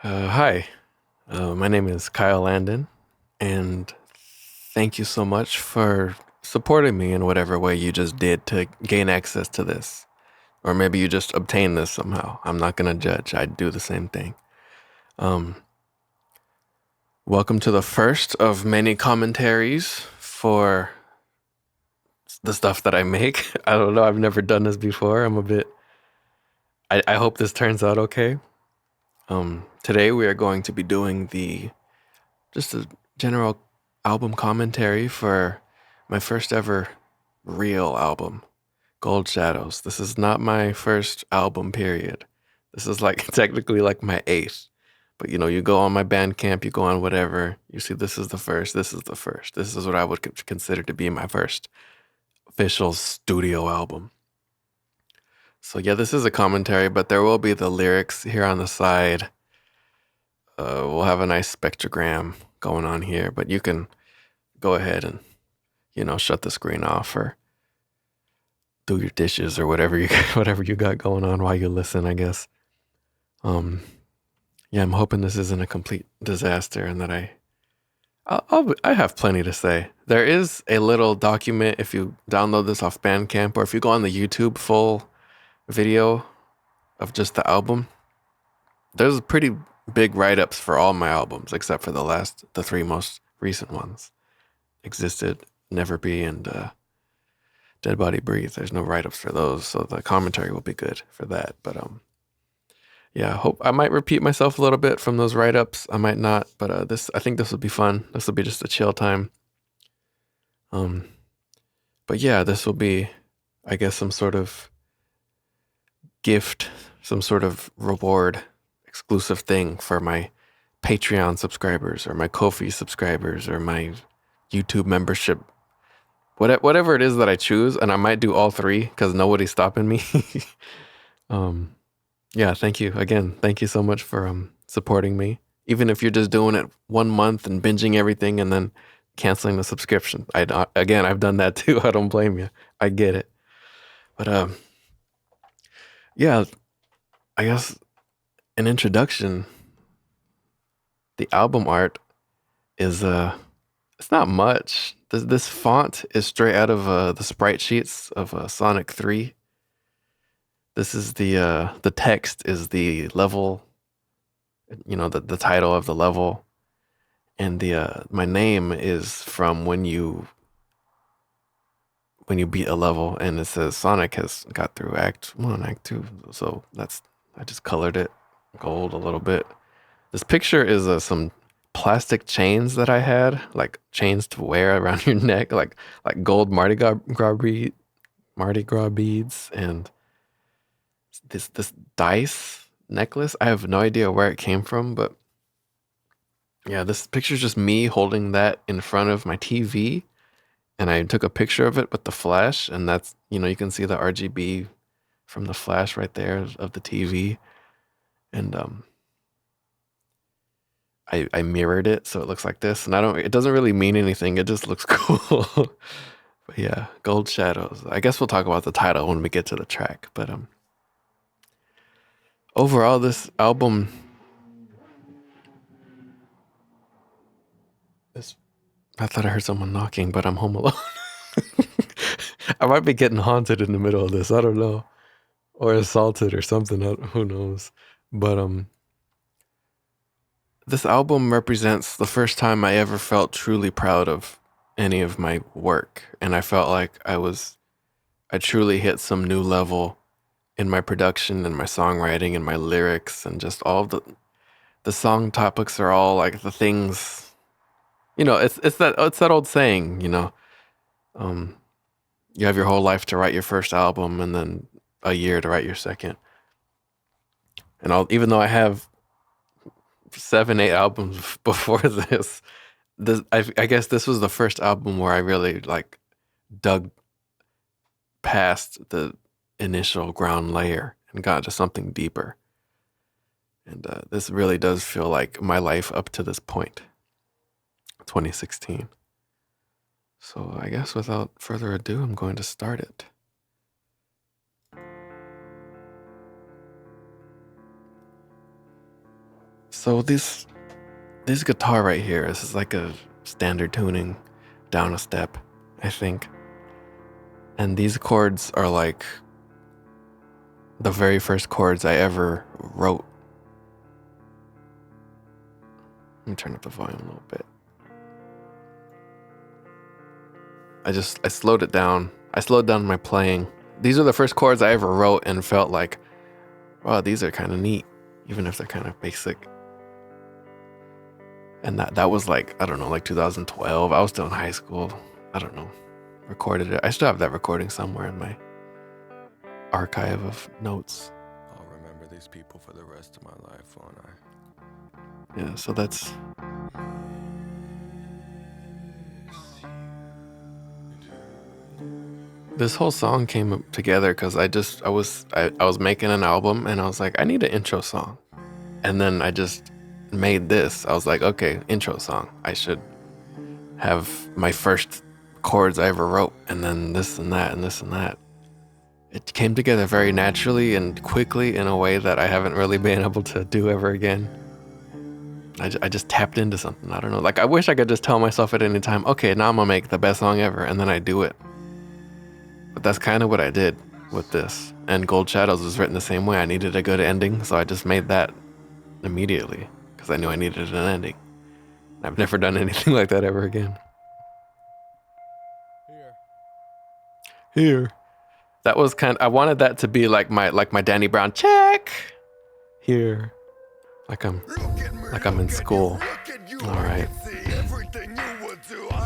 Hi, my name is Kyle Landon, and thank you so much for supporting me in whatever way you just did to gain access to this. Or maybe you just obtained this somehow. I'm not going to judge. I'd do the same thing. Um, Welcome to the first of many commentaries for the stuff that I make. I don't know. I've never done this before. I hope this turns out okay. Today we are going to be doing just a general album commentary for my first ever real album, Gold Shadows. This is not my first album, period. This is like technically like my eighth. But you go on my Bandcamp, you go on whatever, you see this is the first, this is the first. This is what I would consider to be my first official studio album. So yeah, this is a commentary, but there will be the lyrics here on the side. We'll have a nice spectrogram going on here, but you can go ahead and shut the screen off or do your dishes or whatever you whatever you got going on while you listen, I guess. Um, yeah, I'm hoping this isn't a complete disaster and that I have plenty to say. There is a little document if you download this off Bandcamp or if you go on the YouTube full video of just the album. There's pretty big write-ups for all my albums except for the three most recent ones. Existed, Never Be, and Dead Body Breathe. There's no write-ups for those, so the commentary will be good for that. But yeah, I hope I might repeat myself a little bit from those write-ups. I might not, but I think this will be fun. This will be just a chill time. Um, but yeah, this will be, I guess, some sort of gift, some sort of reward, exclusive thing for my Patreon subscribers or my Ko-fi subscribers or my YouTube membership, whatever it is that I choose, and I might do all three because nobody's stopping me. um, yeah, thank you again. Thank you so much for supporting me. Even if you're just doing it 1 month and binging everything and then canceling the subscription. Again, I've done that too. I don't blame you. I get it. But yeah, I guess an introduction. The album art is it's not much. This font is straight out of the sprite sheets of Sonic 3. This is the text is the level, the title of the level, and the my name is from when you beat a level, and it says Sonic has got through Act 1, Act 2. So I just colored it gold a little bit. This picture is some plastic chains that I had, like chains to wear around your neck, like gold Mardi Gras beads, and this dice necklace. I have no idea where it came from, but yeah, this picture's just me holding that in front of my TV, and I took a picture of it with the flash, and that's you can see the RGB from the flash right there of the TV, and I mirrored it so it looks like this, and it doesn't really mean anything. It just looks cool. But yeah, Gold Shadows. I guess we'll talk about the title when we get to the track. But overall, this album, this I thought I heard someone knocking, but I'm home alone. I might be getting haunted in the middle of this. I don't know, or assaulted or something. Who knows? But this album represents the first time I ever felt truly proud of any of my work, and I felt like I truly hit some new level in my production and my songwriting and my lyrics and just all the song topics are all like the things, it's that old saying, um you have your whole life to write your first album and then a year to write your second. And even though I have 7 8 albums before I guess this was the first album where I really like dug past the initial ground layer and got to something deeper. And this really does feel like my life up to this point, 2016. So I guess without further ado, I'm going to start it. So this guitar right here, this is like a standard tuning down a step, I think. And these chords are like the very first chords I ever wrote. Let me turn up the volume a little bit. I slowed it down. I slowed down my playing. These are the first chords I ever wrote and felt like, wow, these are kind of neat, even if they're kind of basic. And that was like, I don't know, like 2012. I was still in high school. I don't know. Recorded it. I still have that recording somewhere in my archive of notes. I'll remember these people for the rest of my life, won't I? Yeah, so that's... This whole song came together because I was making an album and I was like, I need an intro song. And then I just made this. I was like, okay, intro song. I should have my first chords I ever wrote, and then this and that and this and that. It came together very naturally and quickly in a way that I haven't really been able to do ever again. I just tapped into something. I don't know. Like, I wish I could just tell myself at any time, okay, now I'm gonna make the best song ever, and then I do it. But that's kind of what I did with this. And Gold Shadows was written the same way. I needed a good ending, so I just made that immediately because I knew I needed an ending. I've never done anything like that ever again. Here. That was I wanted that to be like my Danny Brown check. Here. Like I'm in school. All right.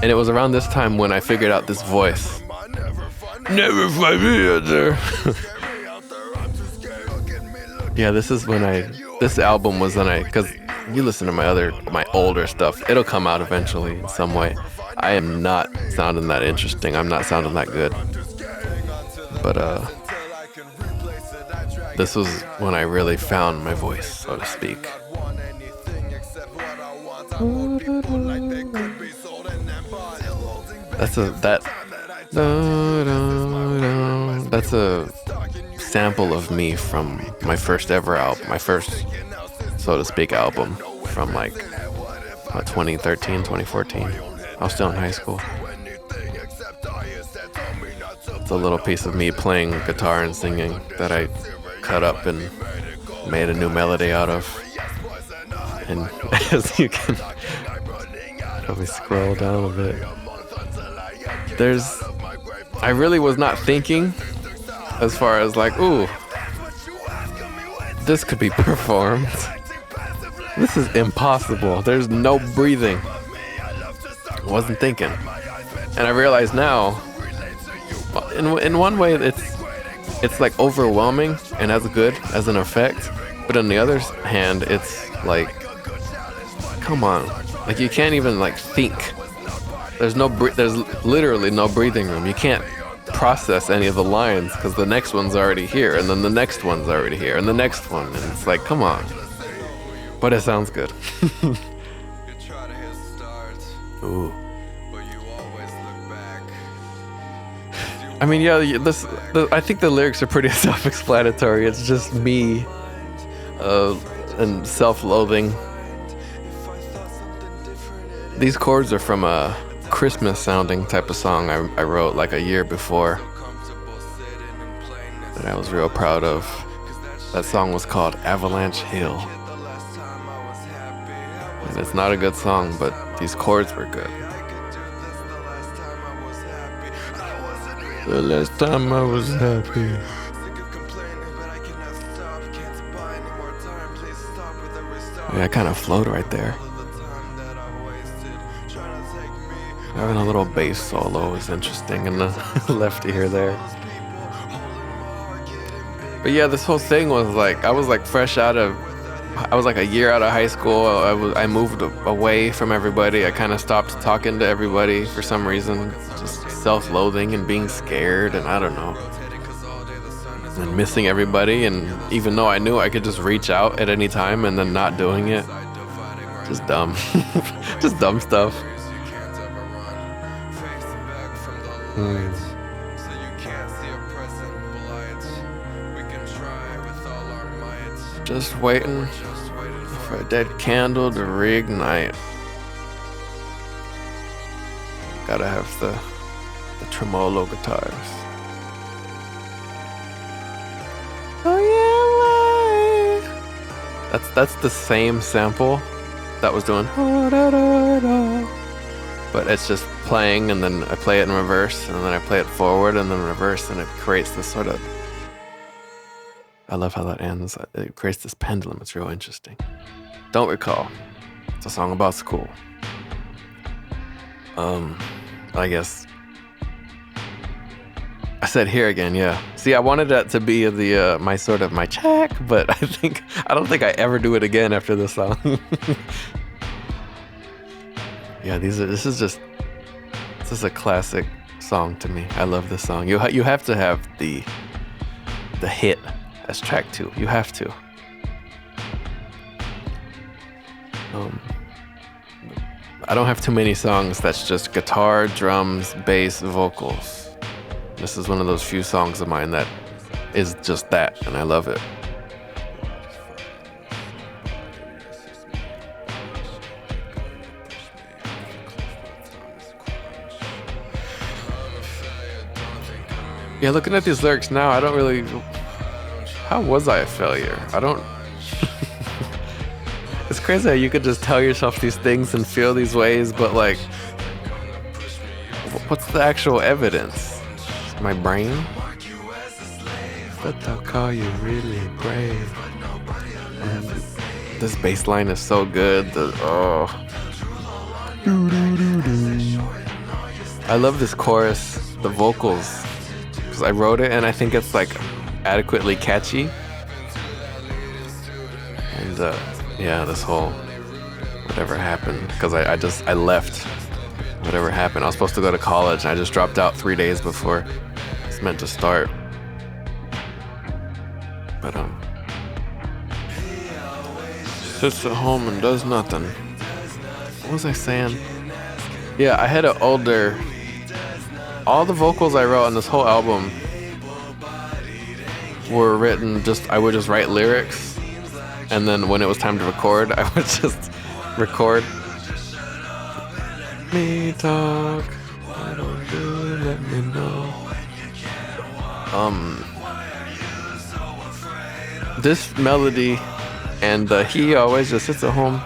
And it was around this time when I figured out this voice. Never find me out there. Yeah, this album was when because you listen to my older stuff, it'll come out eventually in some way. I am not sounding that interesting. I'm not sounding that good. But this was when I really found my voice, so to speak. That's a sample of me from my first ever album, my first, so to speak, album from like 2013, 2014. I was still in high school. It's a little piece of me playing guitar and singing that I cut up and made a new melody out of. And as you can probably scroll down a bit, I really was not thinking as far as like, ooh, this could be performed. This is impossible. There's no breathing. Wasn't thinking. And I realize now, in one way, it's like overwhelming and as good as an effect. But on the other hand, it's like, come on, like you can't even like think. There's literally no breathing room. You can't process any of the lines because the next one's already here, and then the next one's already here, and the next one, and it's like, come on. But it sounds good. Ooh. I mean, yeah, I think the lyrics are pretty self-explanatory. It's just me and self-loathing. These chords are from a Christmas-sounding type of song I wrote like a year before that I was real proud of. That song was called Avalanche Hill. And it's not a good song, but these chords were good. The last time I was happy. Yeah, I kind of float right there. Having a little bass solo is interesting and the lefty here there. But yeah, this whole thing was like, I was like a year out of high school. I moved away from everybody. I kind of stopped talking to everybody for some reason. Just self-loathing and being scared and I don't know. And missing everybody, and even though I knew I could just reach out at any time and then not doing it. Just dumb. Just dumb stuff. Just waiting for a dead candle to reignite. Gotta have the tremolo guitars. Oh yeah, that's the same sample that was doing, but it's just playing, and then I play it in reverse, and then I play it forward, and then reverse, and it creates this sort of. I love how that ends. It creates this pendulum. It's real interesting. Don't recall. It's a song about school. I guess I said here again, yeah. See, I wanted that to be the my check, but I don't think I ever do it again after this song. Yeah, this is a classic song to me. I love this song. You have to have the hit as track 2. You have to. I don't have too many songs that's just guitar, drums, bass, vocals. This is one of those few songs of mine that is just that, and I love it. Yeah, looking at these lyrics now, I don't really... How was I a failure? I don't... It's crazy how you could just tell yourself these things and feel these ways, but like, what's the actual evidence? My brain? But they'll call you really brave. And this bass line is so good. I love this chorus, the vocals, because I wrote it and I think it's like adequately catchy. And yeah, this whole whatever happened, because I left whatever happened. I was supposed to go to college and I just dropped out 3 days before it's meant to start. But sits at home and does nothing. What was I saying? Yeah, I had all the vocals I wrote on this whole album were written I would just write lyrics, and then when it was time to record, I would just record. Me talk, I don't do it, let me know. This melody and He Always Just Sits at Home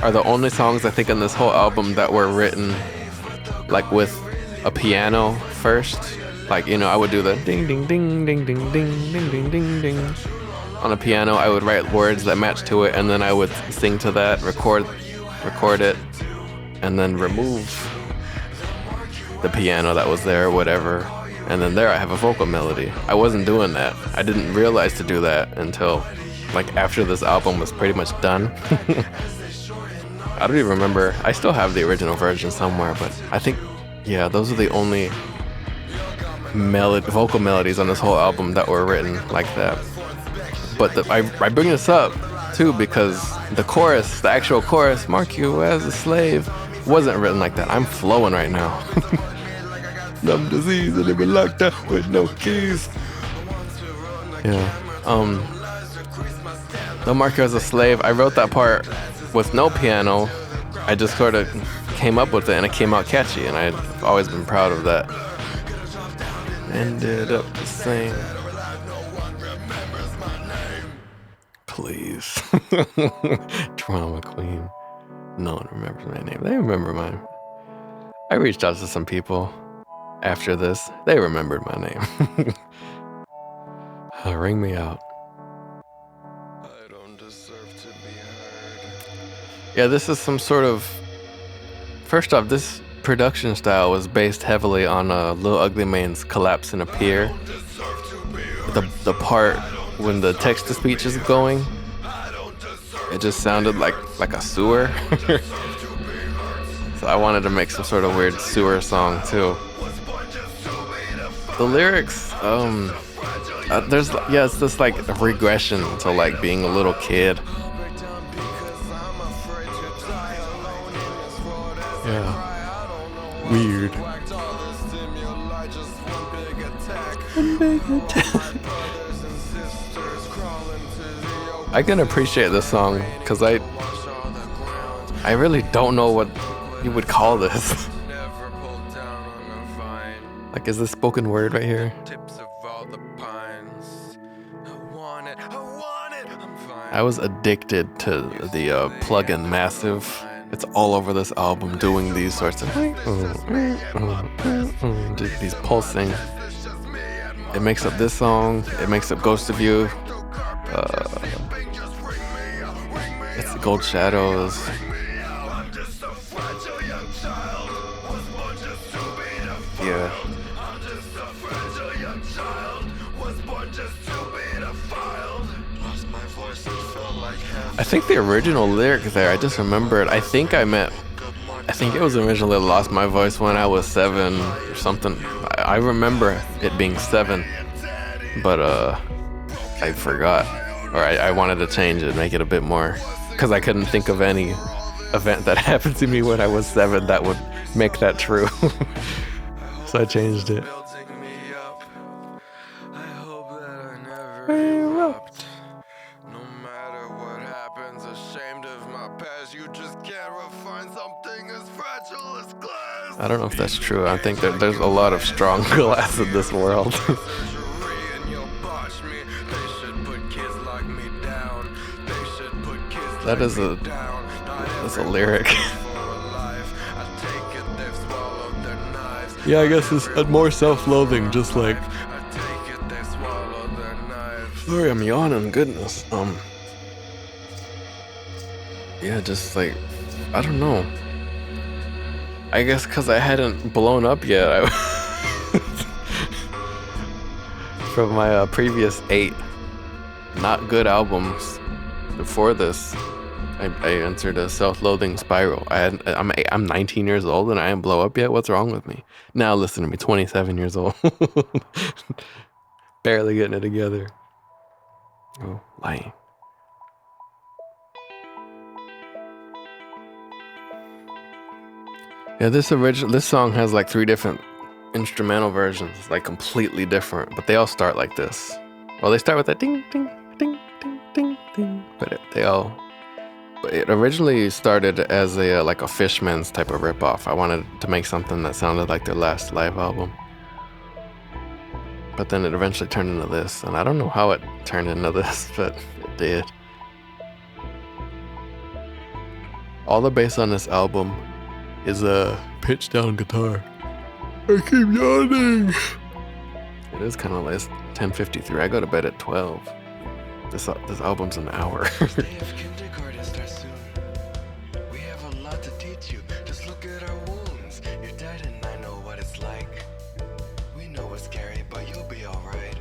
are the only songs I think in this whole album that were written like with a piano first. Like, you know, I would do the ding ding ding ding ding ding ding ding ding ding on a piano. I would write words that matched to it, and then I would sing to that, record it, and then remove the piano that was there or whatever. And then there I have a vocal melody. I wasn't doing that. I didn't realize to do that until like after this album was pretty much done. I don't even remember. I still have the original version somewhere, but I think, yeah, those are the only vocal melodies on this whole album that were written like that. But I bring this up too because the chorus, the actual chorus, "Mark you as a slave," wasn't written like that. I'm flowing right now. Numb disease and they been locked up with no keys. Yeah. "Don't mark you as a slave." I wrote that part with no piano. I just sort of came up with it and it came out catchy, and I've always been proud of that. Ended up the same. Please. Drama queen. No one remembers my name. They remember mine. I reached out to some people after this. They remembered my name. Ring me out. I don't deserve to be heard. Yeah, this is some sort of... First off, this production style was based heavily on Lil Ugly Mane's Collapse in a Pier. The part when the text-to-speech is going, it just sounded like a sewer. So I wanted to make some sort of weird sewer song too. The lyrics, it's this like a regression to like being a little kid. Yeah. Weird. I can appreciate this song because I really don't know what you would call this. Like, is this spoken word right here? I was addicted to the plugin Massive. It's all over this album doing these sorts of these pulsing. It makes up this song. It makes up Ghost of You. It's the Gold Shadows. Yeah. I think the original lyric there, I just remembered. I think it was originally Lost My Voice when I was 7 or something. I remember it being 7, but I forgot. Or I wanted to change it, make it a bit more. Because I couldn't think of any event that happened to me when I was 7 that would make that true. So I changed it. I don't know if that's true. I think that there's a lot of strong glass in this world. That's a lyric. Yeah, I guess it's more self-loathing, just like. Sorry, I'm yawning. Goodness. Yeah, just like, I don't know. I guess because I hadn't blown up yet. From my previous 8 not good albums before this, I entered a self-loathing spiral. I'm 19 years old and I didn't blow up yet. What's wrong with me? Now listen to me, 27 years old. Barely getting it together. Oh, lying. Yeah, this song has like 3 different instrumental versions, like completely different, but they all start like this. Well, they start with that ding, ding, ding, ding, ding, ding, but it originally started as a like a Fishman's type of ripoff. I wanted to make something that sounded like their last live album, but then it eventually turned into this, and I don't know how it turned into this, but it did. All the bass on this album is a pitch down guitar. I keep yawning. It is kind of late. It's 10:53. I go to bed at 12. This album's an hour.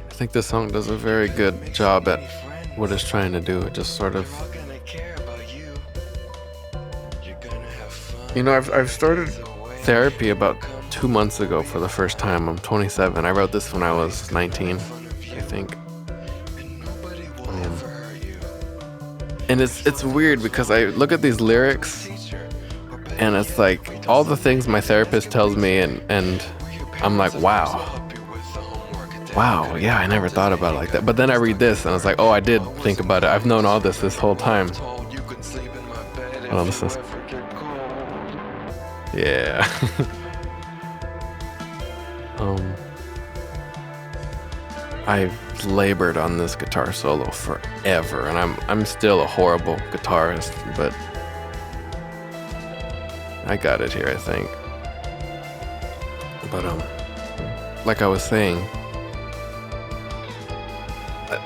I think this song does a very good job at what it's trying to do. It just sort of. You know, I've started therapy about 2 months ago for the first time. I'm 27. I wrote this when I was 19, I think. And it's weird because I look at these lyrics and it's like all the things my therapist tells me and I'm like, wow, yeah, I never thought about it like that. But then I read this and it's like, oh, I did think about it. I've known all this whole time. Oh, this is. Yeah. I've labored on this guitar solo forever, and I'm still a horrible guitarist, but I got it here, I think. But like I was saying,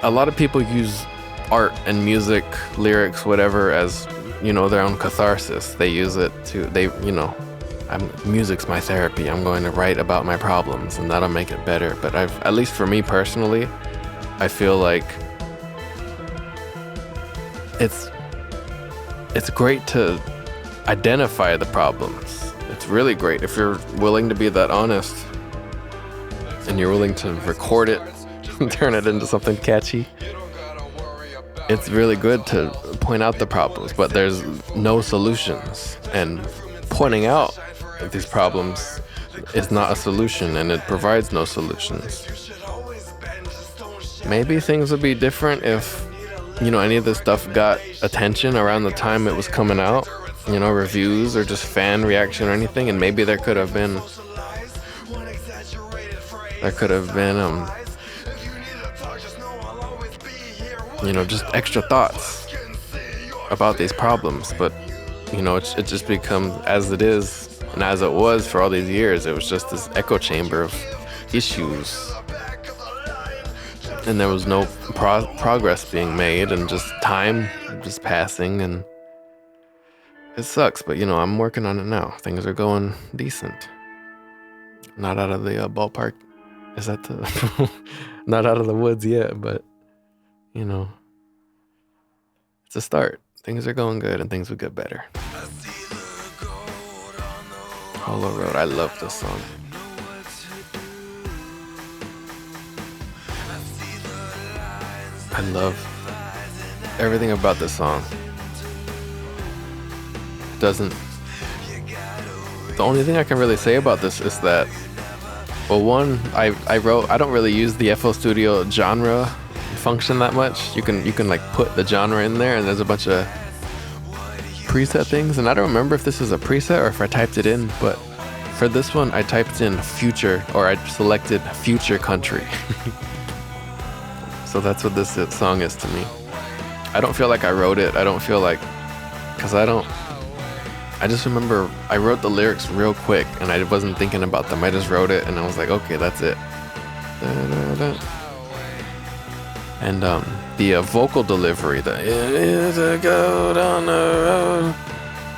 a lot of people use art and music, lyrics, whatever, as, you know, their own catharsis. They use it music's my therapy. I'm going to write about my problems and that'll make it better. But at least for me personally, I feel like it's great to identify the problems. It's really great if you're willing to be that honest and you're willing to record it and turn it into something catchy. It's really good to point out the problems, but there's no solutions. And pointing out these problems is not a solution, and it provides no solutions. Maybe things would be different if any of this stuff got attention around the time it was coming out, reviews or just fan reaction or anything, and maybe there could have been just extra thoughts about these problems, but it just becomes as it is and as it was for all these years. It was just this echo chamber of issues, and there was no progress being made, and just time just passing, and it sucks. But I'm working on it now. Things are going decent. Not out of the ballpark. Is that the not out of the woods yet, but it's a start. Things are going good, and things will get better. Hollow Road. I love this song. I love everything about this song. The only thing I can really say about this is that, well, one, I don't really use the FL Studio genre function that much. You can like put the genre in there, and there's a bunch of preset things, and I don't remember if this is a preset or if I typed it in, but for this one I typed in future, or I selected future country. So that's what this song is to me. I don't feel like I wrote it. I don't feel like, because I just remember I wrote the lyrics real quick and I wasn't thinking about them. I just wrote it and I was like, okay, that's it. And the vocal delivery,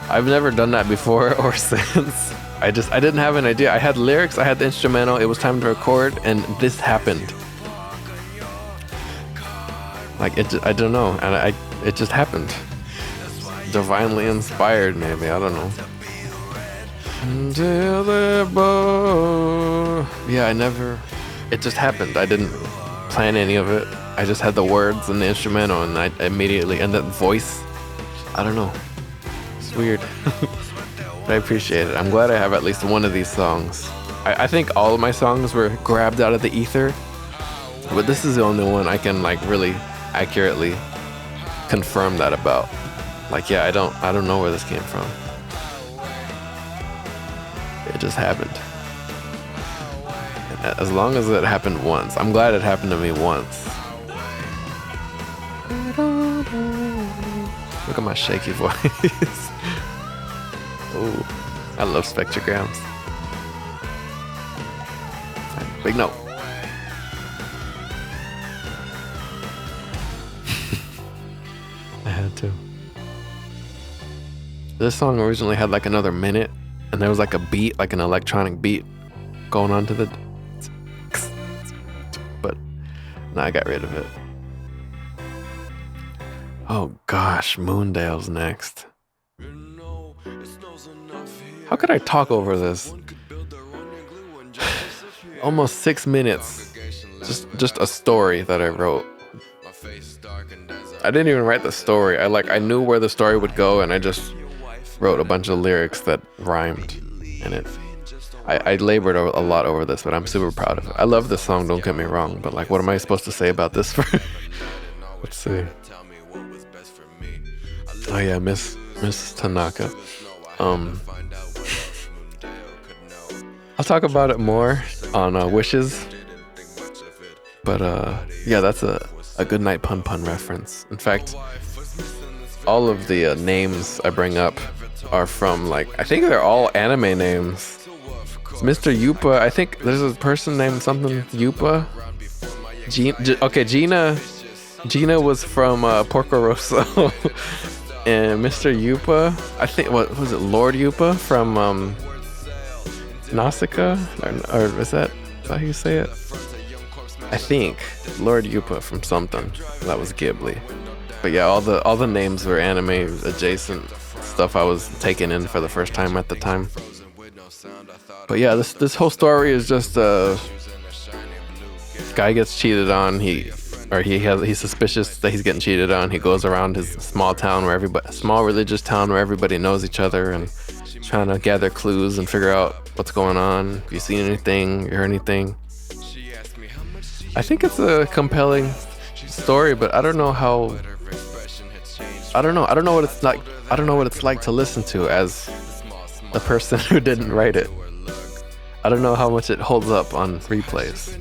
I've never done that before or since. I didn't have an idea. I had lyrics, I had the instrumental, it was time to record, and this happened. Like I don't know, and it just happened. Divinely inspired, maybe, I don't know. Until the bow. Yeah, it just happened. I didn't plan any of it. I just had the words and the instrumental, and I immediately, and that voice, I don't know. It's weird. But I appreciate it. I'm glad I have at least one of these songs. I think all of my songs were grabbed out of the ether, but this is the only one I can like really accurately confirm that about. Like, yeah, I don't know where this came from. It just happened. And as long as it happened once, I'm glad it happened to me once. Look at my shaky voice. Oh, I love spectrograms. Big note. I had to. This song originally had like another minute, and there was like a beat, like an electronic beat going on to the, but now I got rid of it. Oh gosh, Moondale's next. How could I talk over this? Almost 6 minutes. Just a story that I wrote. I didn't even write the story. I knew where the story would go, and I just wrote a bunch of lyrics that rhymed in it. I labored a lot over this, but I'm super proud of it. I love this song, don't get me wrong, but like, what am I supposed to say about this? Let's see. Oh yeah, Miss Tanaka. I'll talk about it more on Wishes, but yeah, that's a good night pun reference. In fact, all of the names I bring up are from, like, I think they're all anime names. It's Mr. Yupa. I think there's a person named something Yupa. Gina was from Porco Rosso. And Mr. Yupa, I think, what was it, Lord Yupa from Nausicaa? Or is that how you say it? I think Lord Yupa from something. That was Ghibli. But yeah, all the names were anime adjacent stuff I was taking in for the first time at the time. But yeah, this whole story is just guy gets cheated on. He's suspicious that he's getting cheated on. He goes around his small religious town where everybody knows each other, and trying to gather clues and figure out what's going on. If you see anything, you heard anything. I think it's a compelling story, but I don't know how I don't know. I don't know what it's like. I don't know what it's like to listen to as the person who didn't write it. I don't know how much it holds up on replays.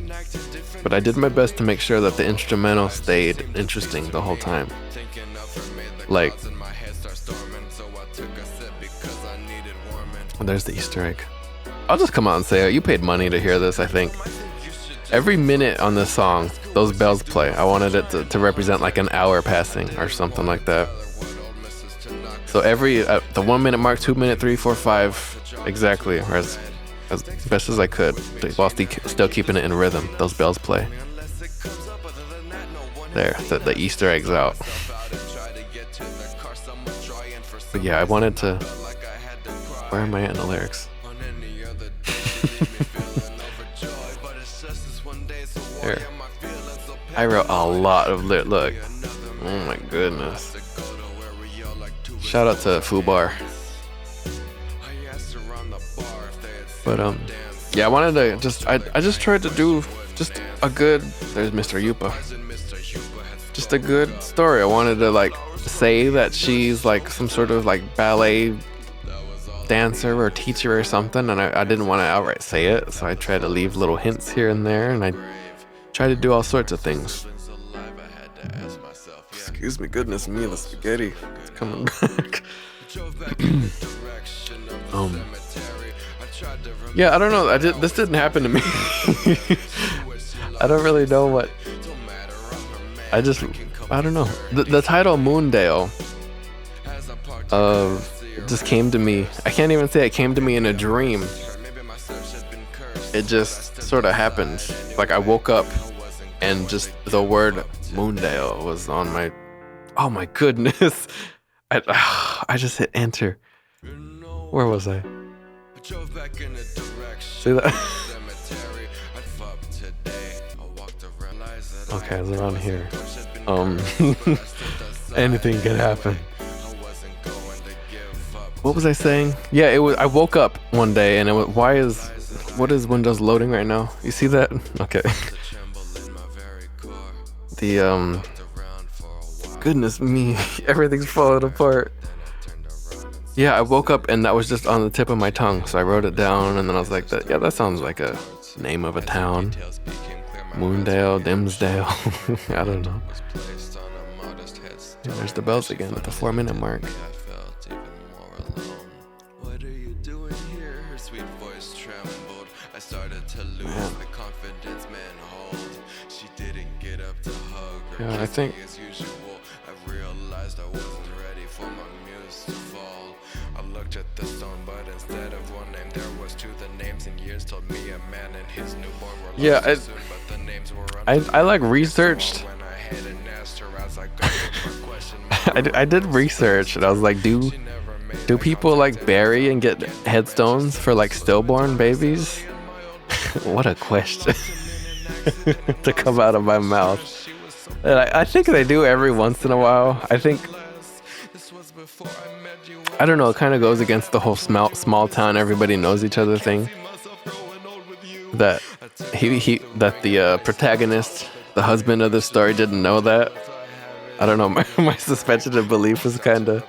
But I did my best to make sure that the instrumental stayed interesting the whole time. Like, oh, there's the Easter egg. I'll just come out and say it. You paid money to hear this, I think. Every minute on this song, those bells play. I wanted it to represent like an hour passing or something like that. So every, the 1 minute mark, 2 minute, 3, 4, 5, exactly, or as best as I could, while still keeping it in rhythm. Those bells play. There, the Easter egg's out. But yeah, I wanted to. Where am I at in the lyrics? There. I wrote a lot of look. Oh my goodness. Shout out to Fubar. But yeah, I wanted to just I just tried to do just a good, there's Mr. Yupa. Just a good story. I wanted to like say that she's like some sort of like ballet dancer or teacher or something, and I didn't want to outright say it, so I tried to leave little hints here and there, and I tried to do all sorts of things. Excuse me, goodness me, the spaghetti is coming back. Yeah, I don't know. This didn't happen to me. I don't really know what. I don't know. The title Moondale just came to me. I can't even say it came to me in a dream. It just sort of happened. Like I woke up and just the word Moondale was on my. Oh my goodness! I just hit enter. Where was I? See that? Okay, I was around here. Anything can happen. What was I saying? Yeah, it was. I woke up one day and it was. What is Windows loading right now? You see that? Okay. The Goodness me, everything's falling apart. Yeah, I woke up and that was just on the tip of my tongue, so I wrote it down, and then I was like, "Yeah, that sounds like a name of a town. Moondale, Dimsdale." I don't know. Yeah, there's the bells again at the 4 minute mark. Man. Yeah, I think. At the stone, but instead of one name there was two. The names in years told me a man and his newborn were I like researched. I did research and I was like, do people like bury and get headstones for like stillborn babies? What a question to come out of my mouth. And I think they do every once in a while. I think. I don't know, it kind of goes against the whole small town, everybody knows each other thing. That the protagonist, the husband of the story, didn't know that. I don't know, my suspension of belief was kind of.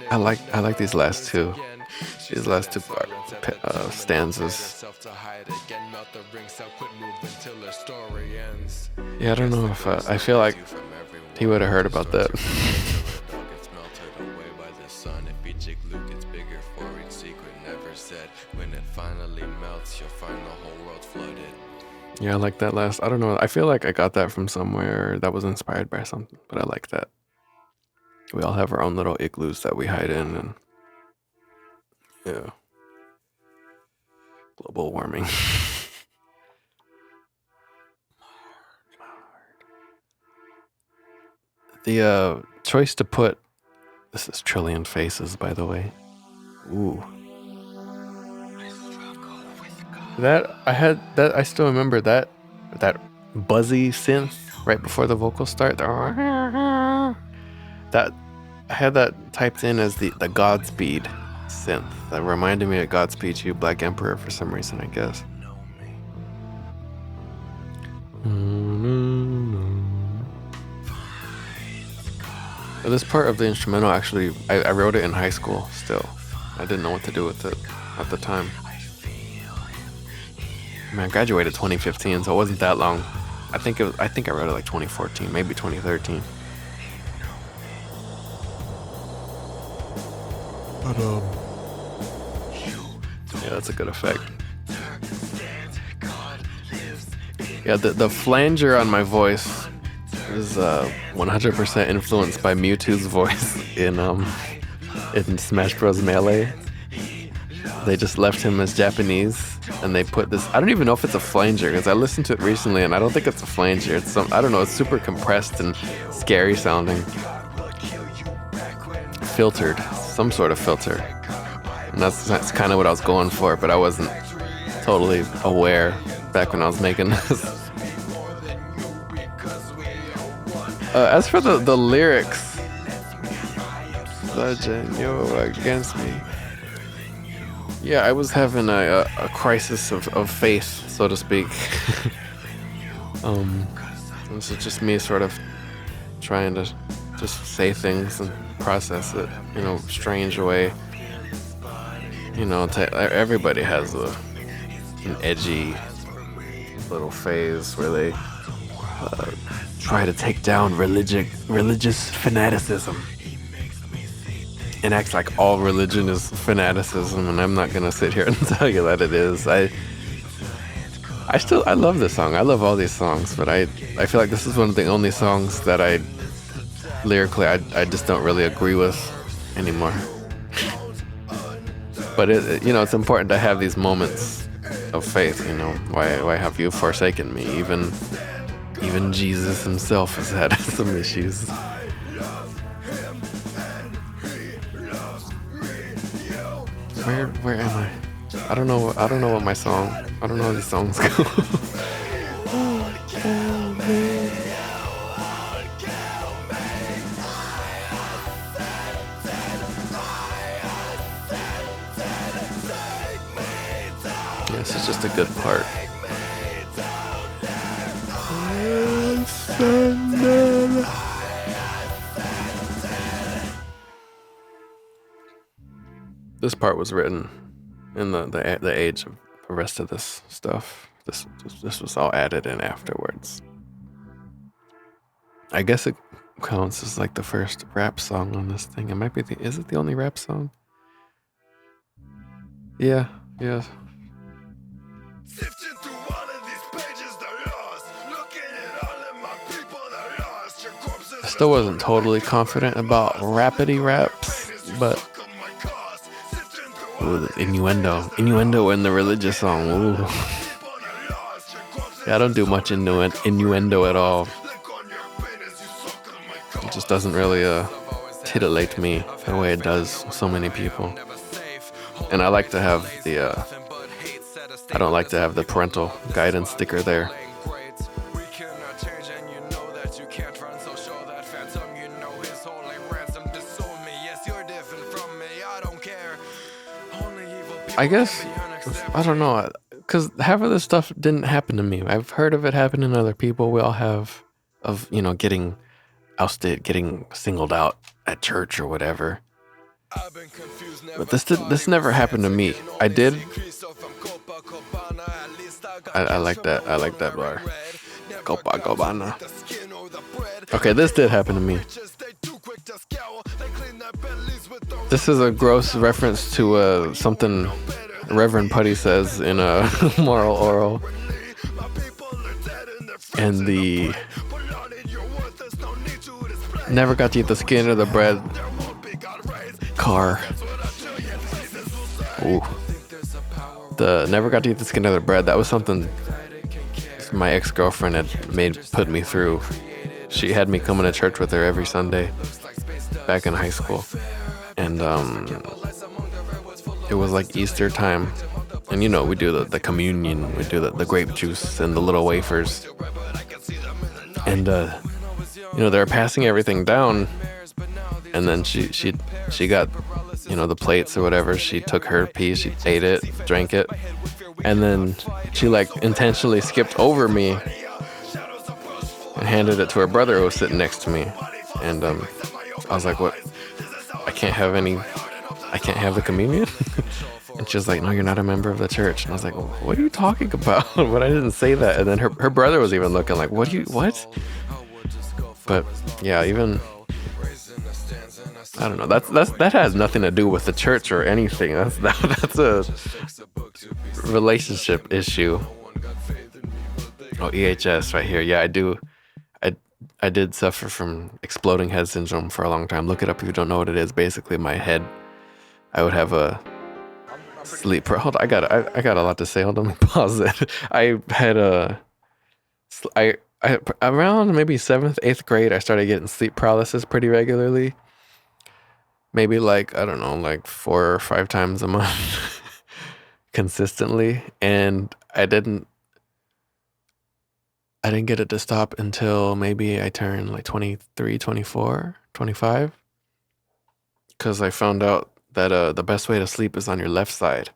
I like these last two. These last two stanzas. Yeah, I don't know if I feel like he would have heard about that. Yeah, I like that last. I don't know. I feel like I got that from somewhere that was inspired by something, but I like that. We all have our own little igloos that we hide in, and yeah. Global warming. The choice to put. This is Trillion Faces, by the way. Ooh. That I had that I still remember that buzzy synth right before the vocals start. That I had that typed in as the Godspeed synth. That reminded me of Godspeed You, Black Emperor, for some reason, I guess. This part of the instrumental actually, I wrote it in high school still. I didn't know what to do with it at the time. I mean, I graduated 2015, so it wasn't that long. I think I wrote it like 2014, maybe 2013. But yeah, that's a good effect. Yeah, the flanger on my voice is 100% influenced by Mewtwo's voice in Smash Bros. Melee. They just left him as Japanese, and they put this. I don't even know if it's a flanger because I listened to it recently, and I don't think it's a flanger. It's some. I don't know. It's super compressed and scary sounding, filtered, some sort of filter, and that's kind of what I was going for. But I wasn't totally aware back when I was making this. As for the lyrics, legend, you're against me. Yeah, I was having a crisis of faith, so to speak. This is just me sort of trying to just say things and process it, strange way. Everybody has an edgy little phase where they try to take down religious fanaticism. And acts like all religion is fanaticism, and I'm not gonna sit here and tell you that it is. I love this song. I love all these songs, but I feel like this is one of the only songs that I just don't really agree with anymore. But it's important to have these moments of faith. Why have you forsaken me? Even Jesus himself has had some issues. Where am I? I don't know what my song. I don't know how these songs go. Yeah, this is just a good part. This part was written in the age of the rest of this stuff. This was all added in afterwards. I guess it counts as like the first rap song on this thing. It might be is it the only rap song? Yeah. I still wasn't totally confident about rapidy raps, but the innuendo in the religious song. Ooh. Yeah, I don't do much innuendo at all. It just doesn't really titillate me the way it does so many people. And I like to have I don't like to have the parental guidance sticker there. I guess, I don't know, because half of this stuff didn't happen to me. I've heard of it happening to other people. We all have, of, getting ousted, getting singled out at church or whatever. But this never happened to me. I did. I like that. I like that bar. Copacabana. Okay, this did happen to me. This is a gross reference to something Reverend Putty says in a moral oral. And the never got to eat the skin or the bread car. Ooh. The never got to eat the skin or the bread, that was something my ex-girlfriend had put me through. She had me coming to church with her every Sunday back in high school. And it was like Easter time. And we do the communion, we do the grape juice and the little wafers. And they were passing everything down. And then she got, the plates or whatever. She took her piece, she ate it, drank it. And then she intentionally skipped over me and handed it to her brother who was sitting next to me. And I was like, what? I can't have any. I can't have the communion. And she was like, no, you're not a member of the church. And I was like, what are you talking about? But I didn't say that. And then her brother was even looking like, what? But yeah, even I don't know. That has nothing to do with the church or anything. That's a relationship issue. Oh, EHS right here. Yeah, I do. I I did suffer from exploding head syndrome for a long time. Look it up if you don't know what it is. Basically, my head. I would have a sleep. Hold on, I got a lot to say. Hold on, let me pause it. I had a. I around maybe seventh, eighth grade, I started getting sleep paralysis pretty regularly. Maybe like I don't know, like 4 or 5 times a month, consistently, and I didn't get it to stop until maybe I turned like 23, 24, 25, because I found out that the best way to sleep is on your left side,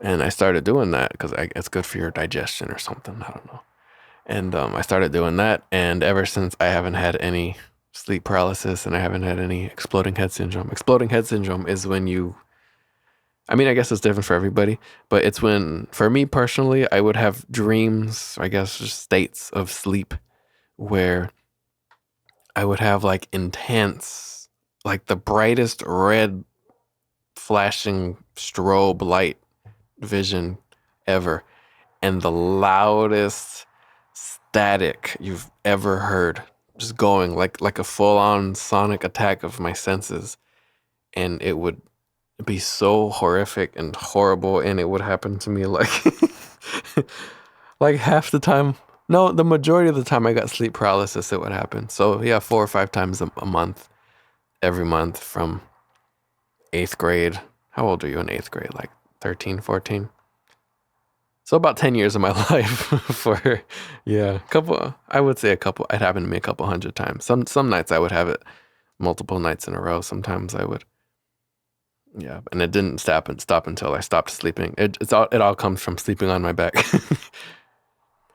and I started doing that because it's good for your digestion or something. I don't know. And I started doing that, and ever since I haven't had any sleep paralysis and I haven't had any exploding head syndrome. Exploding head syndrome is when I mean, I guess it's different for everybody, but it's when, for me personally, I would have dreams, I guess just states of sleep where I would have like intense, like the brightest red flashing strobe light vision ever, and the loudest static you've ever heard, just going like a full-on sonic attack of my senses. And it would be so horrific and horrible, and it would happen to me like like half the time. No, the majority of the time I got sleep paralysis, it would happen. So yeah, 4 or 5 times a month, every month from eighth grade. How old are you in eighth grade? Like 13, 14? So about 10 years of my life for, yeah, couple, I would say a couple, it happened to me a couple hundred times. Some nights I would have it multiple nights in a row. Sometimes I would, yeah, and it didn't stop until I stopped sleeping. It all comes from sleeping on my back,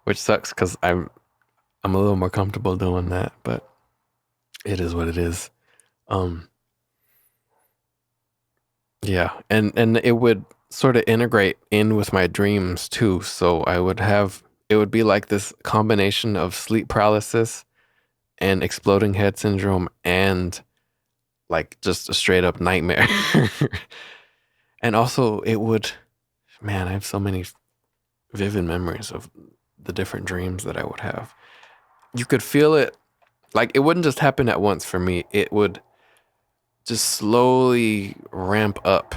which sucks because I'm a little more comfortable doing that, but it is what it is. Um, yeah, and it would sort of integrate in with my dreams too. So it would be like this combination of sleep paralysis and exploding head syndrome and like just a straight up nightmare. And also it would, man, I have so many vivid memories of the different dreams that I would have. You could feel it, like it wouldn't just happen at once for me. It would just slowly ramp up.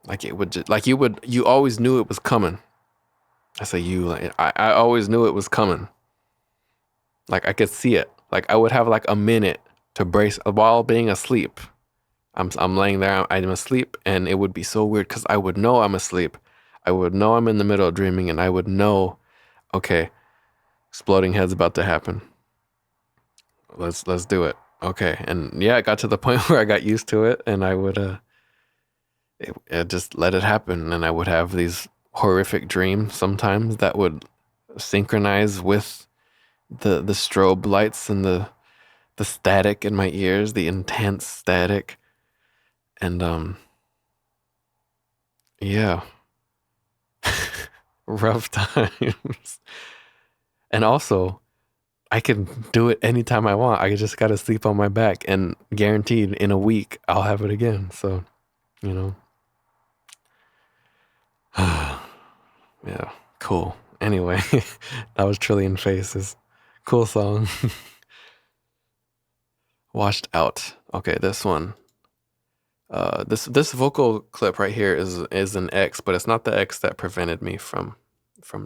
Like it would just, like you always knew it was coming. I say you, like I always knew it was coming. Like I could see it. Like I would have like a minute to brace while being asleep. I'm laying there, I'm asleep, and it would be so weird because I would know I'm asleep. I would know I'm in the middle of dreaming, and I would know, okay, exploding head's about to happen. Let's do it. Okay. And yeah, it got to the point where I got used to it, and I would just let it happen, and I would have these horrific dreams sometimes that would synchronize with the strobe lights and the static in my ears, the intense static. And yeah, rough times. And also, I can do it anytime I want. I just gotta sleep on my back, and guaranteed in a week I'll have it again. So, you know. Yeah, cool. Anyway, that was Trillion Faces. Cool song. Washed Out. Okay, this one. This vocal clip right here is an X, but it's not the X that prevented me from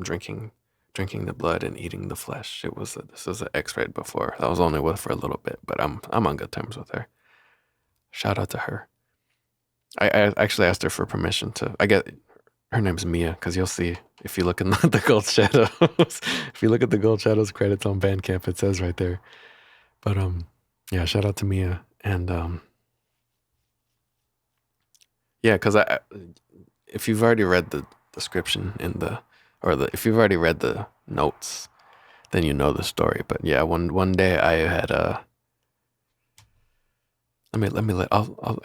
drinking the blood and eating the flesh. This was an X right before. I was only with her for a little bit, but I'm on good terms with her. Shout out to her. I actually asked her for permission to. I get her name's Mia, because you'll see if you look in the Gold Shadows. If you look at the Gold Shadows credits on Bandcamp, it says right there. But yeah, shout out to Mia. And yeah, because if you've already read the description if you've already read the notes, then you know the story. But yeah, one day I had I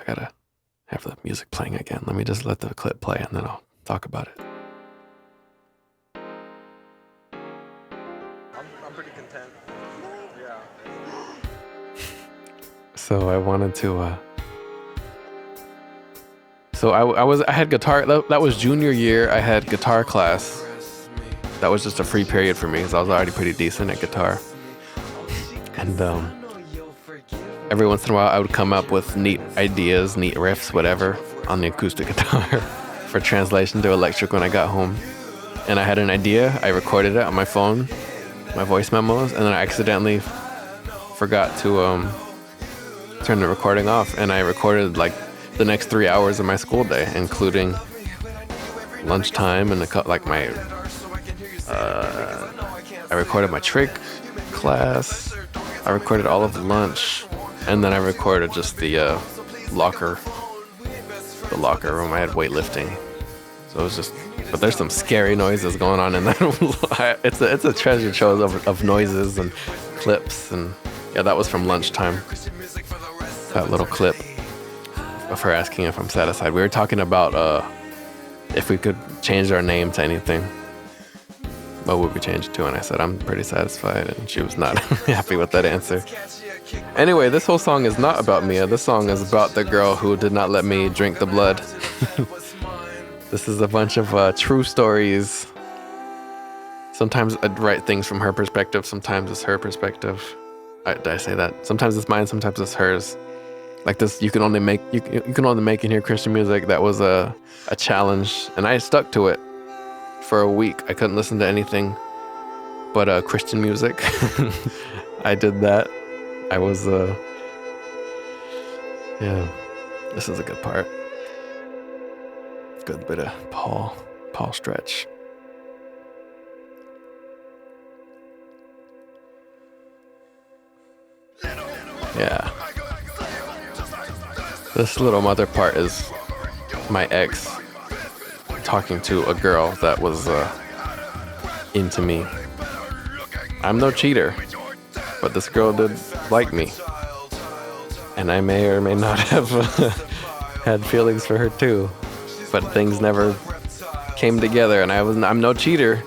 gotta have the music playing again. Let me just let the clip play and then I'll talk about it. I'm pretty content. Yeah. So I wanted to. So I had guitar. That was junior year. I had guitar class. That was just a free period for me because I was already pretty decent at guitar. And every once in a while, I would come up with neat ideas, neat riffs, whatever, on the acoustic guitar for translation to electric when I got home. And I had an idea. I recorded it on my phone, my voice memos, and then I accidentally forgot to turn the recording off. And I recorded like the next 3 hours of my school day, including lunchtime and I recorded my trick class. I recorded all of lunch, and then I recorded just the locker room. I had weightlifting, so it was just. But there's some scary noises going on in that. It's a treasure trove of noises and clips, and yeah, that was from lunchtime. That little clip of her asking if I'm satisfied. We were talking about if we could change our name to anything. What would we change it to? And I said, I'm pretty satisfied. And she was not happy with that answer. Anyway, this whole song is not about Mia. This song is about the girl who did not let me drink the blood. This is a bunch of true stories. Sometimes I'd write things from her perspective. Sometimes it's her perspective. Did I say that? Sometimes it's mine. Sometimes it's hers. Like this, you can only make and hear Christian music. That was a challenge, and I stuck to it for a week. I couldn't listen to anything but Christian music. I did that. I was yeah. This is a good part. Good bit of Paul stretch. Yeah. This little mother part is my ex talking to a girl that was into me. I'm no cheater, but this girl did like me, and I may or may not have had feelings for her too, but things never came together. And I'm no cheater,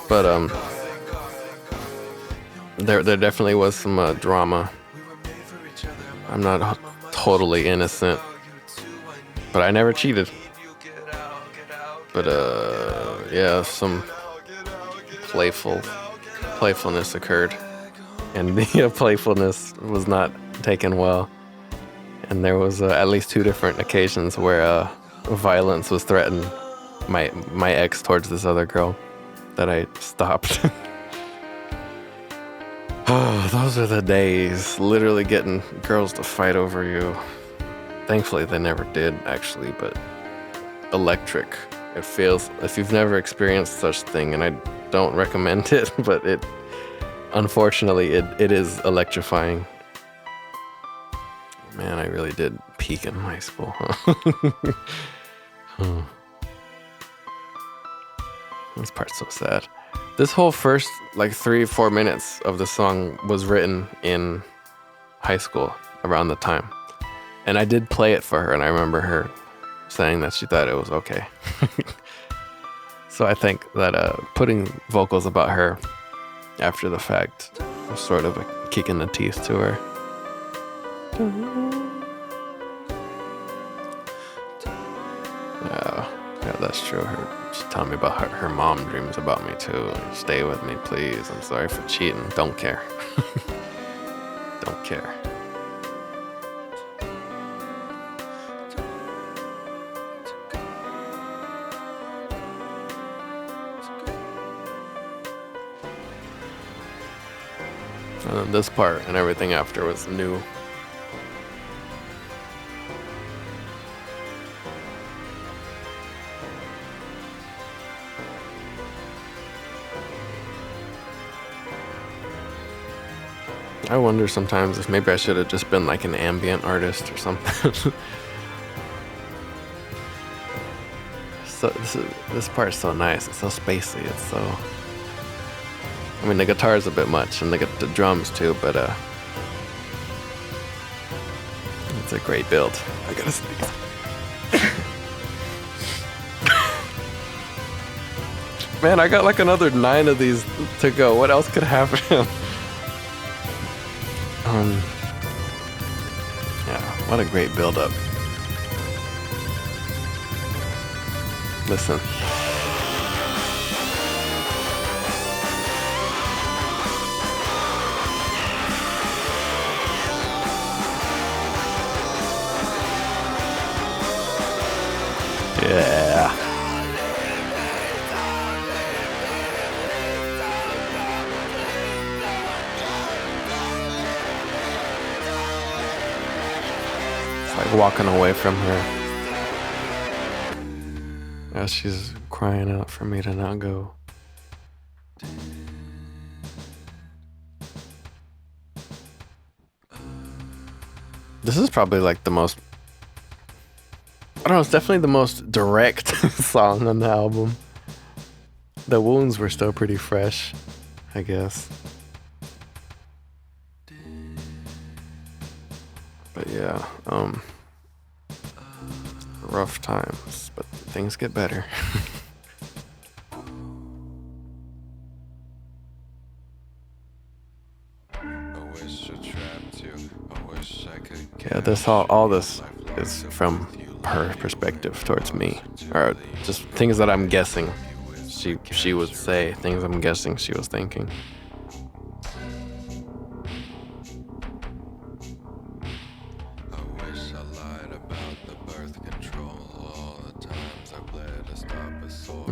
but there definitely was some drama. I'm not totally innocent, but I never cheated. But yeah, some playfulness occurred, and the playfulness was not taken well. And there was at least 2 different occasions where violence was threatened, my ex towards this other girl, that I stopped. Oh, those are the days, literally getting girls to fight over you. Thankfully, they never did, actually, but electric. It feels, if you've never experienced such thing, and I don't recommend it, but unfortunately, it is electrifying. Man, I really did peak in high school, huh? This part's so sad. This whole first, 3 or 4 minutes of the song was written in high school around the time. And I did play it for her, and I remember her saying that she thought it was okay. So I think that putting vocals about her after the fact was sort of a kick in the teeth to her. Yeah, that's true. She's telling me about her mom dreams about me too. Stay with me, please. I'm sorry for cheating. Don't care. Don't care. And then this part and everything after was new. I wonder sometimes if maybe I should have just been like an ambient artist or something. So this part's so nice. It's so spacey. It's so. I mean, the guitar's a bit much, and the drums too, but It's a great build. I gotta sneeze. Man, I got like another 9 of these to go. What else could happen? Yeah, what a great build up. Listen. Yeah. It's like walking away from her. As she's crying out for me to not go. This is probably like the most, I don't know, it's definitely the most direct song on the album. The wounds were still pretty fresh, I guess. But yeah, rough times, but things get better. Yeah, all this is from her perspective towards me, or just things that I'm guessing she would say, things I'm guessing she was thinking.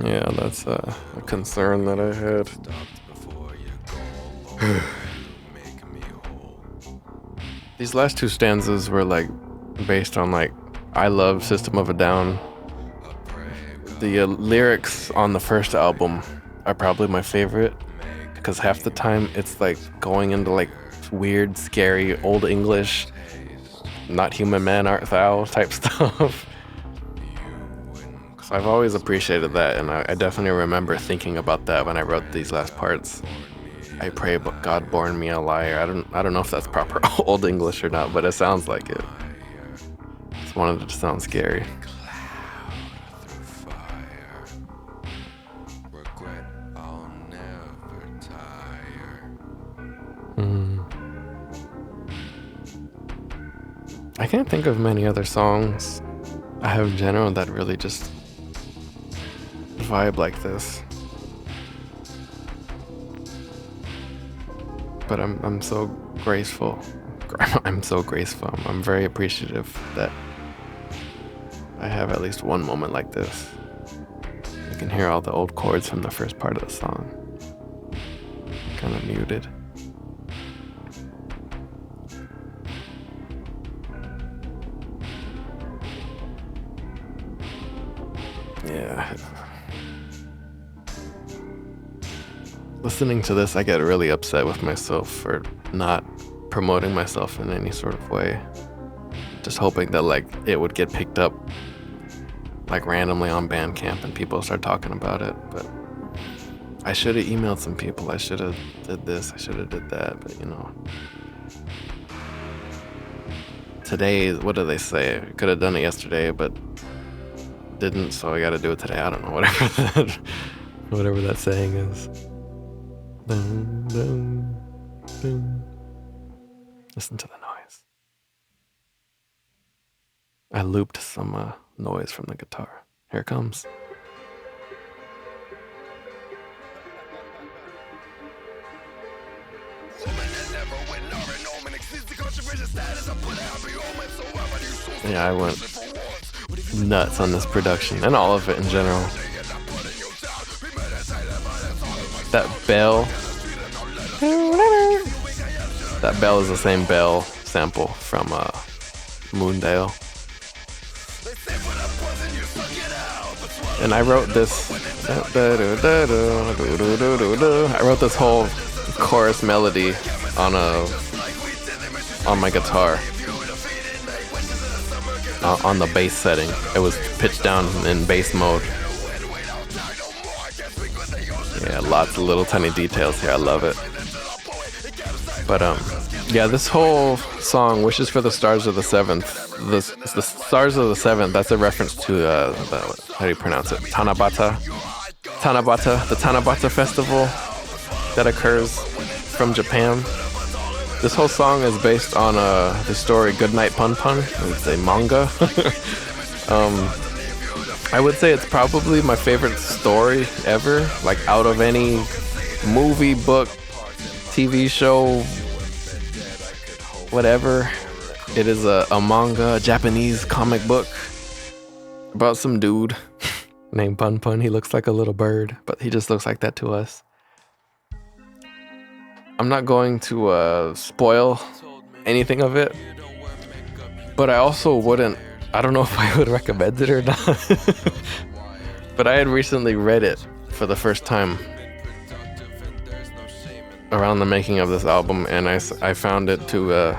Yeah, that's a concern that I had. These last 2 stanzas were like based on like I love System of a Down. The lyrics on the first album are probably my favorite because half the time it's like going into like weird, scary old English, not human man art thou type stuff. So I've always appreciated that, and I definitely remember thinking about that when I wrote these last parts. I pray, but God born me a liar. I don't know if that's proper old English or not, but it sounds like it. Just wanted it to sound scary. I can't think of many other songs I have in general that really just vibe like this. But I'm so graceful. I'm so graceful. I'm very appreciative that I have at least one moment like this. You can hear all the old chords from the first part of the song. Kind of muted. Yeah. Listening to this, I get really upset with myself for not promoting myself in any sort of way. Just hoping that like it would get picked up like randomly on Bandcamp and people start talking about it. But I should have emailed some people. I should have did this. I should have did that. But you know, today, what do they say? I could have done it yesterday, but didn't. So I got to do it today. I don't know. Whatever that saying is. Dun, dun, dun. Listen to the noise. I looped some noise from the guitar. Here it comes. Yeah, I went nuts on this production and all of it in general. That bell. That bell is the same bell sample from Moondale. And I wrote this. I wrote this whole chorus melody on my guitar. On the bass setting. It was pitched down in bass mode. Yeah, lots of little tiny details here. I love it. But Yeah, this whole song, "Wishes for the Stars of the Seventh," the Stars of the Seventh. That's a reference to how do you pronounce it? The Tanabata festival that occurs from Japan. This whole song is based on the story "Goodnight Pun Pun." It's a manga. I would say it's probably my favorite story ever. Like out of any movie, book, TV show, whatever. It is a manga, a Japanese comic book about some dude named Pun Pun. He looks like a little bird, but he just looks like that to us. I'm not going to spoil anything of it, but I also wouldn't. I don't know if I would recommend it or not. But I had recently read it for the first time around the making of this album, and I found it to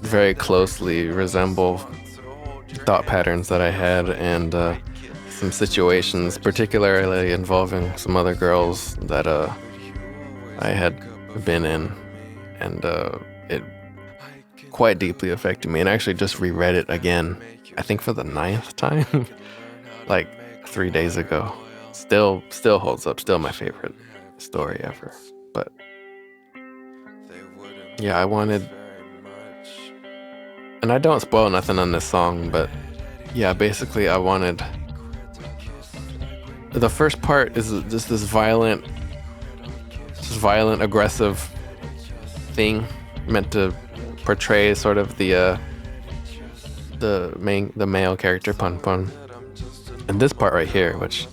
very closely resemble thought patterns that I had and some situations, particularly involving some other girls that I had been in, and it quite deeply affected me. And I actually just reread it again, I think for the 9th time, like 3 days ago. Still holds up. Still my favorite story ever. But yeah, I wanted, and I don't spoil nothing on this song, but yeah, basically I wanted, the first part is just this violent, aggressive thing meant to portray sort of the male character Pun Pun. And this part right here, which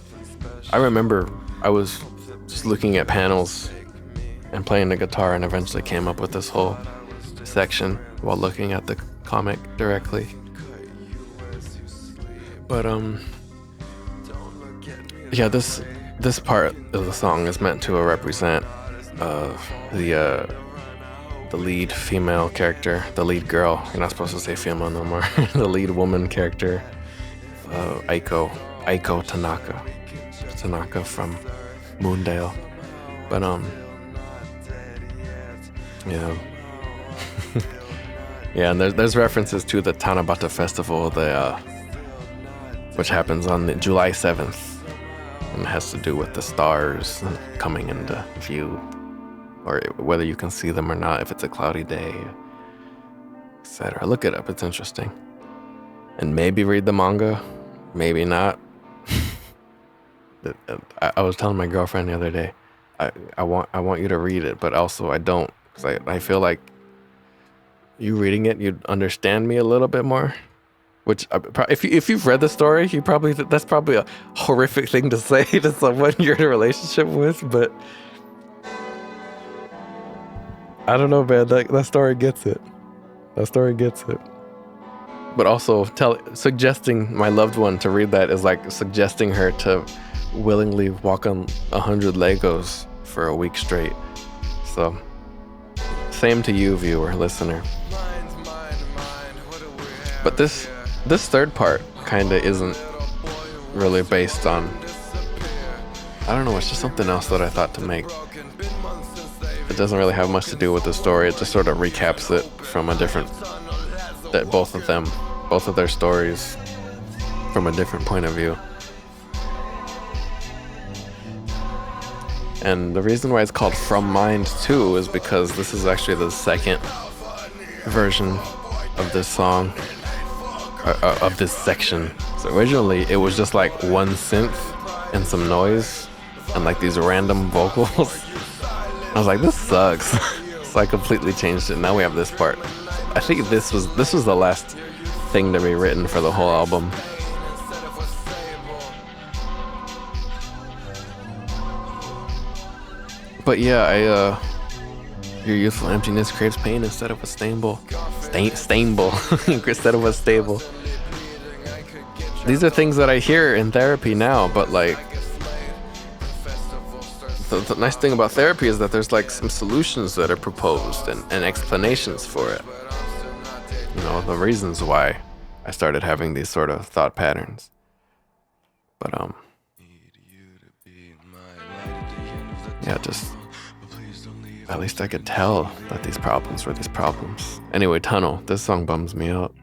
I remember, I was just looking at panels and playing the guitar, and eventually came up with this whole section while looking at the comic directly. But yeah, this part of the song is meant to represent the lead female character, the lead girl. You're not supposed to say female no more. The lead woman character, Aiko Tanaka from Moondale. But yeah. Yeah, and there's references to the Tanabata festival, which happens on July 7th, and it has to do with the stars coming into view, or whether you can see them or not, if it's a cloudy day, etc. Look it up, it's interesting. And maybe read the manga, maybe not. I was telling my girlfriend the other day, I want you to read it, but also I don't, because I feel like you reading it, you'd understand me a little bit more. Which, if you've read the story, that's probably a horrific thing to say to someone you're in a relationship with. But I don't know, man. That story gets it. That story gets it. But also, suggesting my loved one to read that is like suggesting her to willingly walk on 100 Legos for a week straight. So, same to you, viewer, listener. But this third part kind of isn't really based on, I don't know, it's just something else that I thought to make. It doesn't really have much to do with the story. It just sort of recaps it from a different, that both of their stories from a different point of view. And the reason why it's called From Mind 2 is because this is actually the second version of this song, of this section. So originally it was just like one synth and some noise and like these random vocals. I was like, this sucks. So I completely changed it. Now we have this part. I think this was the last thing to be written for the whole album. But yeah, your youthful emptiness craves pain instead of a stable. Instead of a stable. These are things that I hear in therapy now, but like, the nice thing about therapy is that there's like some solutions that are proposed and explanations for it. You know, the reasons why I started having these sort of thought patterns. But yeah, just At least I could tell that these problems were these problems. Anyway, Tunnel. This song bums me out.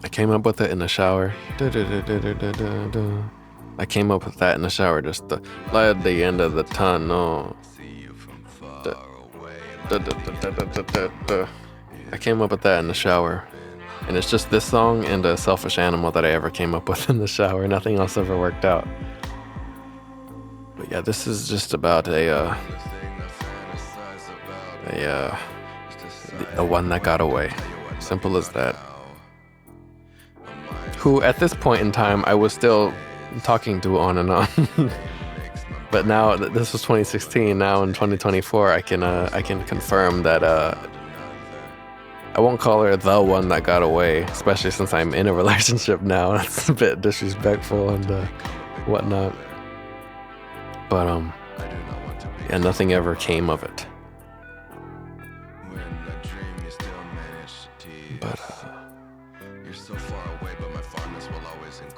I came up with it in the shower. I came up with that in the shower. Just the light at the end of the tunnel. I came up with that in the shower. And it's just this song and a Selfish Animal that I ever came up with in the shower. Nothing else ever worked out. But yeah, this is just about the one that got away. Simple as that. Who at this point in time I was still talking to on and on. But now this was 2016. Now in 2024, I can confirm that I won't call her the one that got away, especially since I'm in a relationship now. It's a bit disrespectful and whatnot. But yeah, nothing ever came of it. But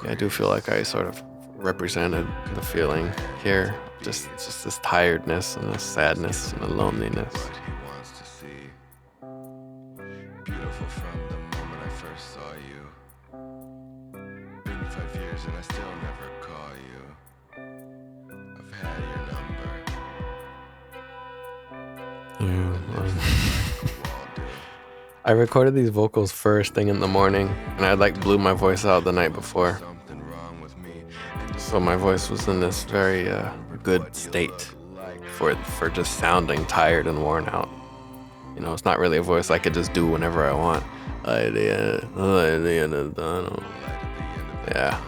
yeah, I do feel like I sort of represented the feeling here. Just this tiredness and this sadness and the loneliness. Beautiful from the moment I first saw you. Been 5 years and I still never call you. I've had your number. Yeah. I recorded these vocals first thing in the morning, and I like blew my voice out the night before. So my voice was in this very good state for just sounding tired and worn out. You know, it's not really a voice I could just do whenever I want. Yeah,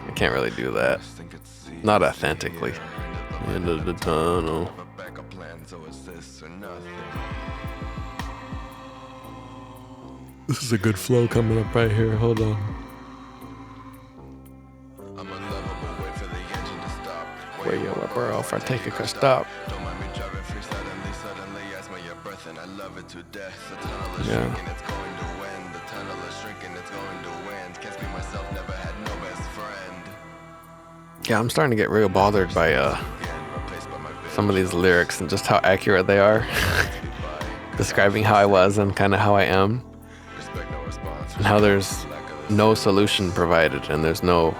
I can't really do that. Not authentically. End of the tunnel. This is a good flow coming up right here. Hold on. Where you at, bro? If I take it, could stop. Yeah. Yeah, I'm starting to get real bothered by some of these lyrics and just how accurate they are. Describing how I was and kind of how I am. And how there's no solution provided and there's no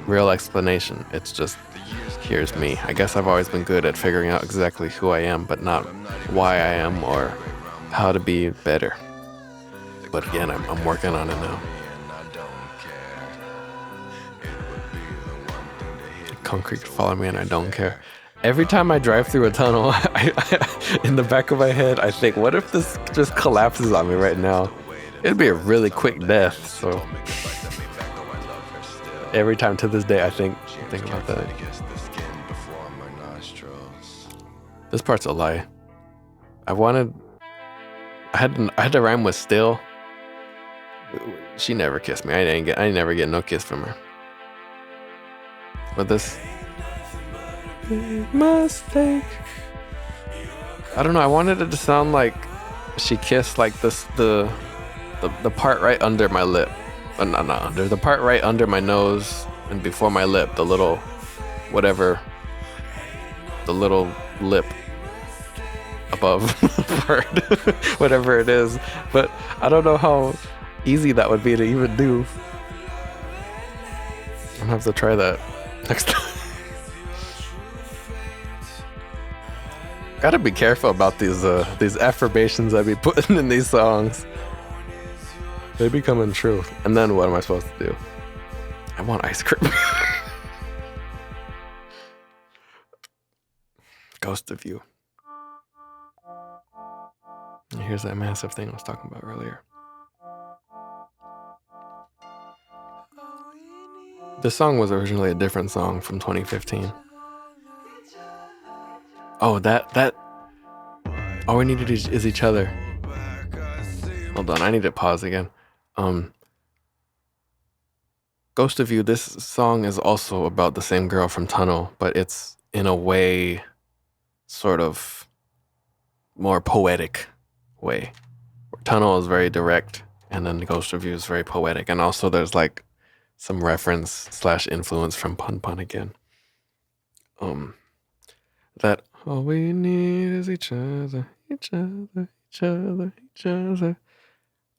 real explanation. It's just, here's me. I guess I've always been good at figuring out exactly who I am, but not why I am or how to be better. But again, I'm working on it now. Concrete follow me and I don't care. Every time I drive through a tunnel, in the back of my head, I think, what if this just collapses on me right now? It'd be a really quick death, so... Every time to this day, I think about that. This part's a lie. I had to rhyme with still. She never kissed me. I never get no kiss from her. But this big mistake. I don't know. I wanted it to sound like she kissed like this the part right under my lip. Not under, the part right under my nose and before my lip, the little lip above the part, whatever it is. But I don't know how easy that would be to even do. I'm gonna have to try that next time. Gotta be careful about these affirmations I be putting in these songs. They be coming true. And then what am I supposed to do? I want ice cream. Ghost of You. And here's that massive thing I was talking about earlier. This song was originally a different song from 2015. Oh, that. All we needed is each other. Hold on, I need to pause again. Ghost of You, this song is also about the same girl from Tunnel, but it's in a way sort of more poetic way. Tunnel is very direct, and then the Ghost of You is very poetic, and also there's like some reference / influence from Pun Pun again. Um, that all we need is each other, each other, each other, each other.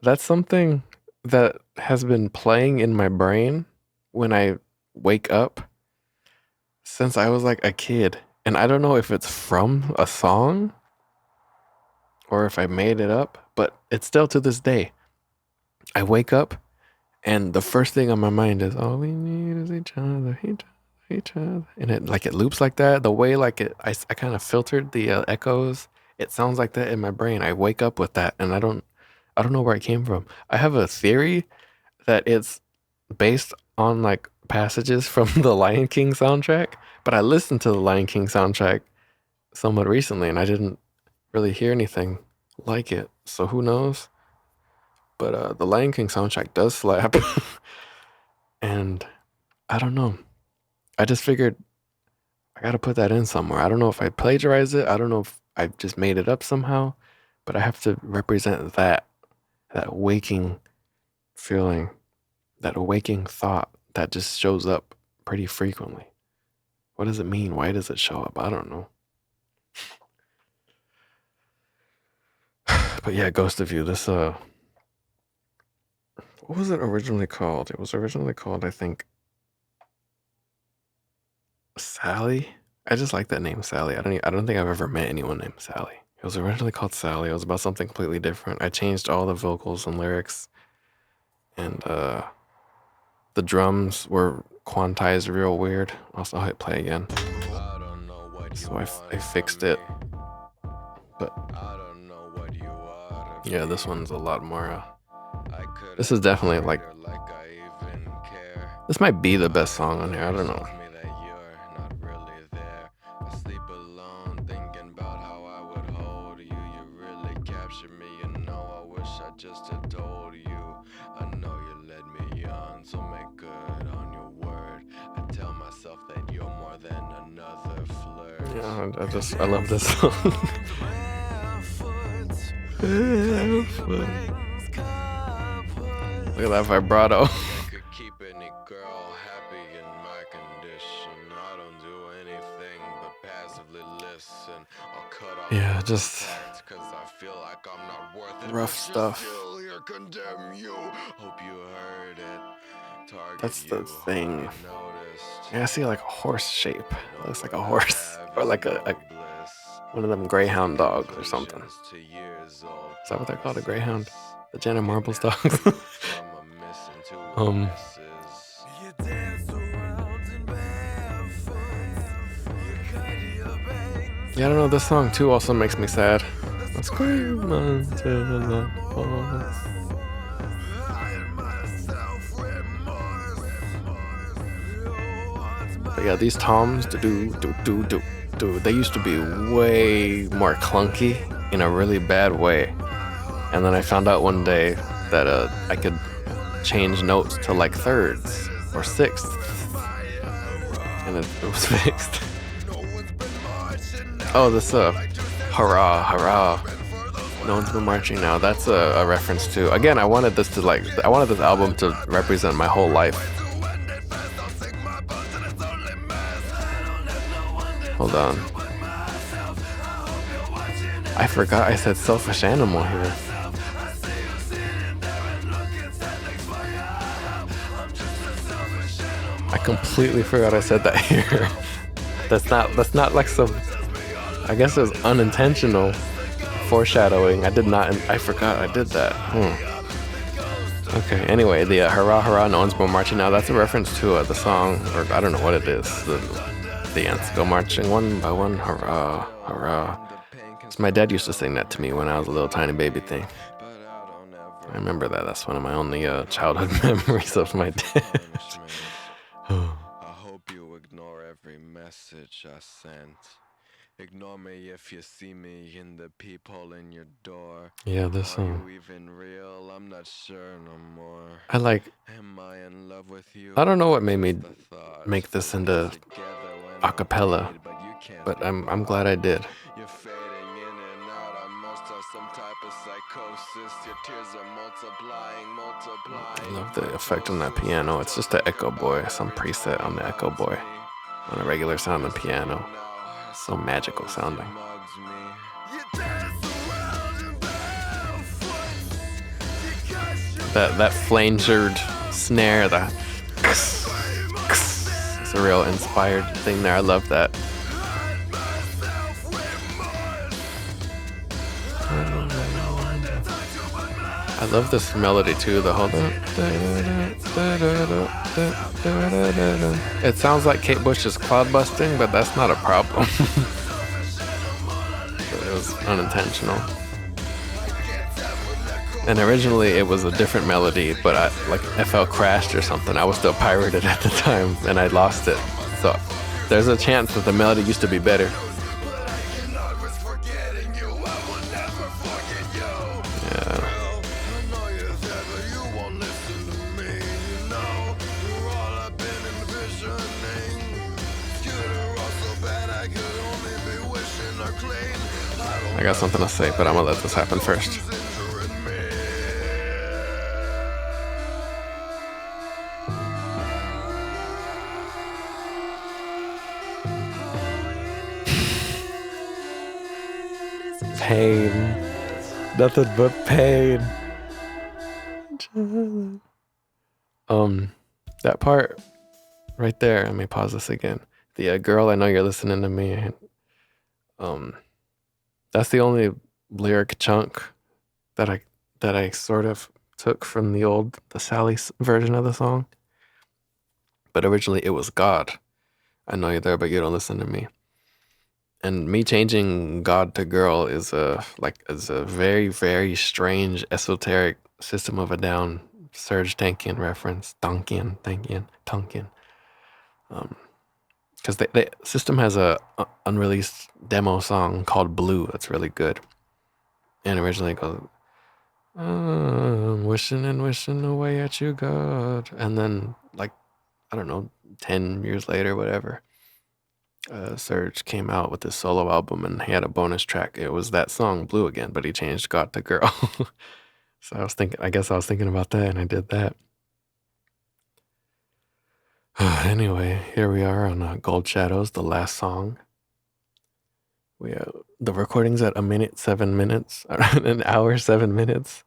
That's something that has been playing in my brain when I wake up since I was like a kid. And I don't know if it's from a song or if I made it up, but it's still to this day. I wake up and the first thing on my mind is all we need is each other, each other, each other. And it loops like that. The way like I kind of filtered the echoes. It sounds like that in my brain. I wake up with that and I don't know where it came from. I have a theory that it's based on like passages from the Lion King soundtrack, but I listened to the Lion King soundtrack somewhat recently and I didn't really hear anything like it. So who knows? But the Lion King soundtrack does slap. And I don't know. I just figured I got to put that in somewhere. I don't know if I plagiarized it. I don't know if I just made it up somehow, but I have to represent that waking feeling, that waking thought that just shows up pretty frequently. What does it mean? Why does it show up? I don't know. But yeah, Ghost of You. This what was it originally called? It was originally called, I think, Sally. I just like that name, Sally. I don't think I've ever met anyone named Sally. It was originally called Sally. It was about something completely different. I changed all the vocals and lyrics, and the drums were quantized real weird. Also, I'll hit play again. I don't know what you So I want fixed from it, me. but I don't know what you want of yeah, this me. one's a lot more. I could This is definitely like her like I even care. this might be the best song on here. I don't know. Tells me that you're not really there. I sleep alone, thinking about how I would hold you. You really captured me, you know. I wish I just had told you. I know you led me on, so make good on your word. I tell myself that you're more than another flirt. Yeah, I love this song. Look at that vibrato. Could keep any girl happy in my condition. I don't do anything but passively listen. I'll cut off Yeah, all just contact 'cause I feel like I'm not worth it. rough But stuff. still here condemn you. Hope you heard it. Target That's you. the thing. Hope you noticed. Yeah, I see like a horse shape. It looks like a All I horse. have Or is like no a bliss. one of them greyhound dogs or something. Conclusions to years-old Is that what they're called? A greyhound? promises. The Janet Marbles dogs? From a missing to a Um, missus. yeah, I don't know. This song too also makes me sad. Let's scream until the light falls. But yeah, these toms, they used to be way more clunky in a really bad way. And then I found out one day that I could change notes to like thirds or sixths, and it was fixed. Oh, this hurrah, hurrah! No one's been marching now. That's a reference to. Again, I wanted this album to represent my whole life. Hold on. I forgot I said selfish animal here. I completely forgot I said that here. That's not like some, I guess it was unintentional foreshadowing. I forgot I did that. Okay, anyway, the hurrah hurrah, no one's been marching now. That's a reference to the song, or I don't know what it is. The ants go marching one by one, hurrah hurrah. So my dad used to sing that to me when I was a little tiny baby thing. I remember that. That's one of my only childhood memories of my dad. I hope you ignore every message I sent. Ignore me if you see me in the peephole in your door. Yeah, this Are song. you even real? I'm not sure no more. I like. Am I in love with you? I don't know what made me Just the thought. make this We'll into get together when a I'm cappella, paid, but you can't but be I'm glad I did. You're fading in and out. I must have some type of psychosis. Your tears are multiplying. I love the effect on that piano. It's just an Echo Boy, some preset on the Echo Boy. on a regular sounding piano. So magical sounding. That flangered snare, it's a real inspired thing there. I love that. I love this melody too, the whole. It sounds like Kate Bush is cloud busting, but that's not a problem. It was unintentional. And originally it was a different melody, but FL crashed or something. I was still pirated at the time and I lost it. So there's a chance that the melody used to be better. Yeah. I got something to say, but I'm gonna let this happen first. Pain. Nothing but pain. That part right there, let me pause this again. The girl, I know you're listening to me. That's the only lyric chunk that I sort of took from the Sally version of the song. But originally it was God. I know you're there, but you don't listen to me. And me changing God to girl is a very, very strange, esoteric System of a Down Serge Tankian reference. Tankian. Because the System has a unreleased demo song called Blue that's really good. And originally it goes, I'm wishing and wishing away at you, God. And then, I don't know, 10 years later, whatever, Serge came out with his solo album and he had a bonus track. It was that song, Blue, again, but he changed God to girl. So I guess I was thinking about that and I did that. Anyway, here we are on Gold Shadows, the last song. The recording's at 7 minutes, an hour, 7 minutes.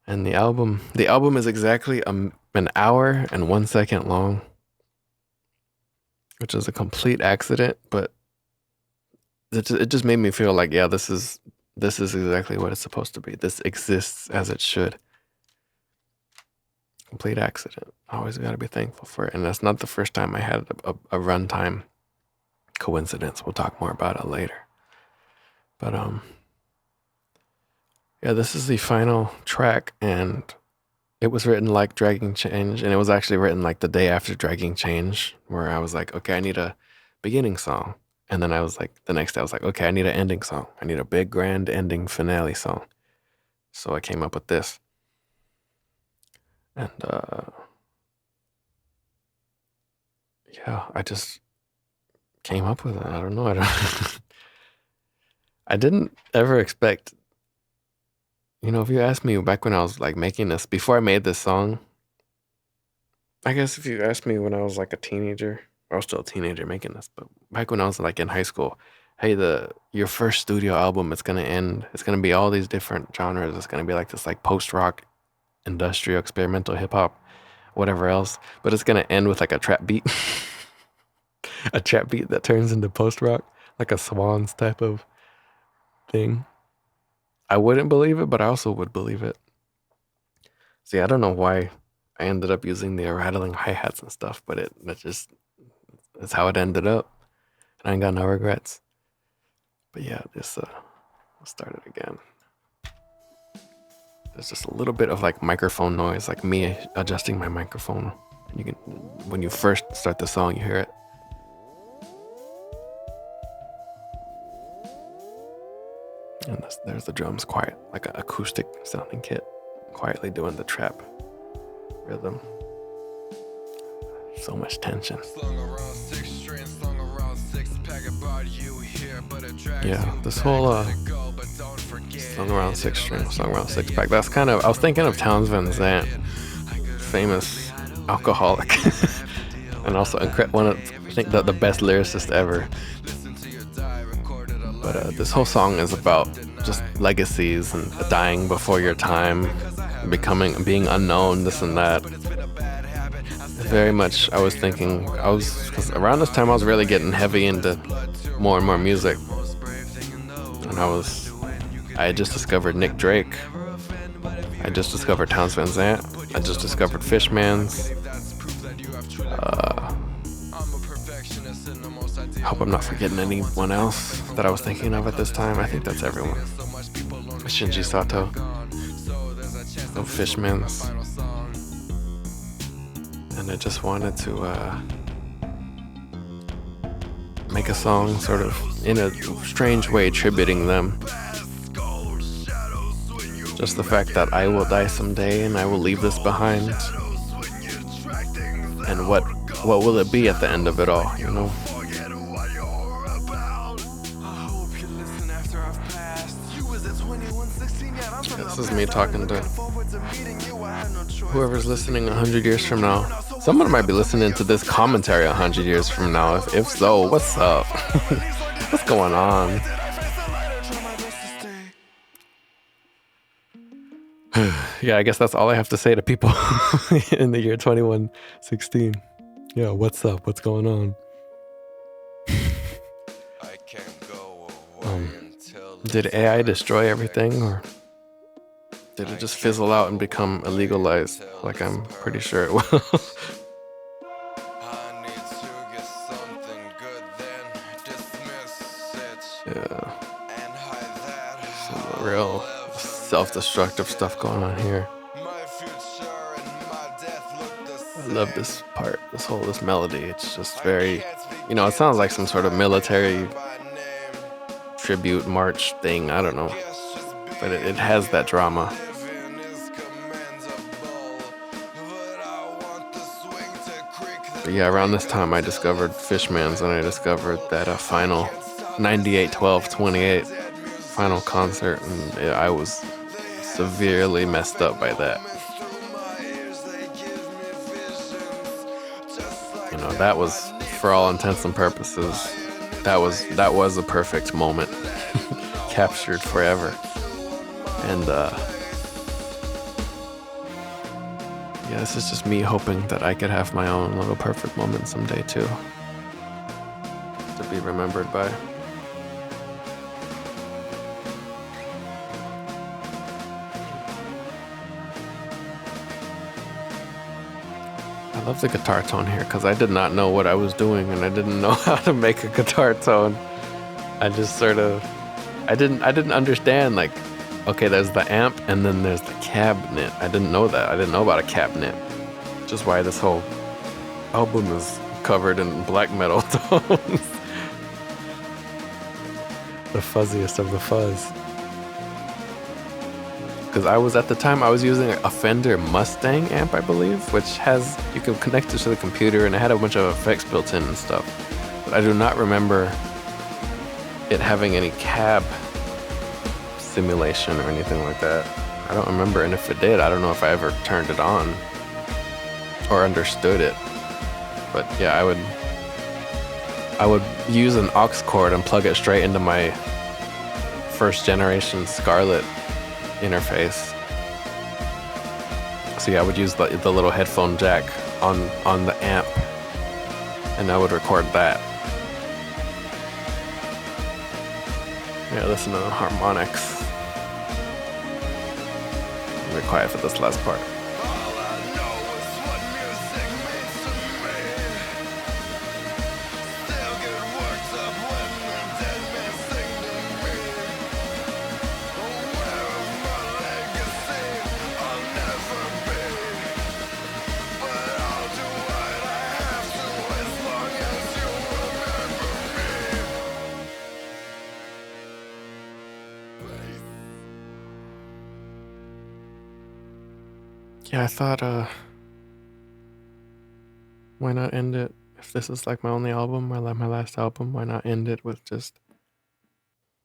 And the album is exactly an hour and 1 second long, which is a complete accident, but it just made me feel like, yeah, this is exactly what it's supposed to be. This exists as it should. Complete accident. Always got to be thankful for it. And that's not the first time I had a runtime coincidence. We'll talk more about it later. But yeah, this is the final track, and it was written like Dragging Change, and it was actually written like the day after Dragging Change, where I was like, okay, I need a beginning song. And then I was like, the next day I was like, okay, I need an ending song. I need a big grand ending finale song. So I came up with this. And yeah, I just came up with it. I don't know. I didn't ever expect, if you asked me back when I was like making this, before I made this song, I guess if you asked me when I was like a teenager, I was still a teenager making this, but back when I was like in high school, hey, your first studio album, it's gonna be all these different genres. It's gonna be like this like post-rock, industrial, experimental hip hop, whatever else, but it's gonna end with like a trap beat. A trap beat that turns into post-rock, like a Swans type of thing. I wouldn't believe it, but I also would believe it. See, I don't know why I ended up using the rattling hi-hats and stuff, but that's how it ended up. And I ain't got no regrets. But yeah, let's start it again. There's just a little bit of like microphone noise, like me adjusting my microphone. And when you first start the song, you hear it. And there's the drums, quiet, like an acoustic sounding kit, quietly doing the trap rhythm. So much tension. Yeah, this whole sung around 6 string, sung around 6-pack. That's kind of, I was thinking of Townes Van Zandt, famous alcoholic, and also I think that the best lyricist ever. But this whole song is about just legacies and dying before your time, being unknown, this and that. Very much, I was thinking, because around this time I was really getting heavy into more and more music. And I had just discovered Nick Drake. I just discovered Towns Van Zandt. I just discovered Fishmans. I hope I'm not forgetting anyone else that I was thinking of at this time. I think that's everyone. Shinji Sato of Fishmans. And I just wanted to make a song sort of in a strange way tributing them. Just the fact that I will die someday and I will leave this behind. And what will it be at the end of it all, you know? This is me talking to whoever's listening 100 years from now. Someone might be listening to this commentary 100 years from now. If so, what's up? What's going on? Yeah, I guess that's all I have to say to people in the year 2116. Yeah, what's up? What's going on? Did AI destroy everything, or did it just fizzle out and become illegalized? Like I'm pretty sure it will. Yeah. Some real self-destructive stuff going on here. I love this part, this melody. It's just very, it sounds like some sort of military tribute march thing. I don't know, but it has that drama. But yeah, around this time I discovered Fishmans, and I discovered that final 98-12-28 final concert, and I was severely messed up by that. That was, for all intents and purposes, that was a perfect moment, captured forever. And yeah, this is just me hoping that I could have my own little perfect moment someday too, to be remembered by. I love the guitar tone here because I did not know what I was doing, and I didn't know how to make a guitar tone. I just I didn't understand, like, okay, there's the amp and then there's the cabinet. I didn't know that. I didn't know about a cabinet. Which is why this whole album is covered in black metal tones. The fuzziest of the fuzz. Because at the time I was using a Fender Mustang amp, I believe, which you can connect it to the computer, and it had a bunch of effects built in and stuff. But I do not remember it having any cab simulation or anything like that. I don't remember, and if it did, I don't know if I ever turned it on or understood it. But yeah, I would use an aux cord and plug it straight into my first generation Scarlett interface. So yeah, I would use the little headphone jack on the amp, and I would record that. Yeah, listen to the harmonics. I'm be quiet for this last part. Yeah, I thought, why not end it? If this is like my only album, or like my last album, why not end it with just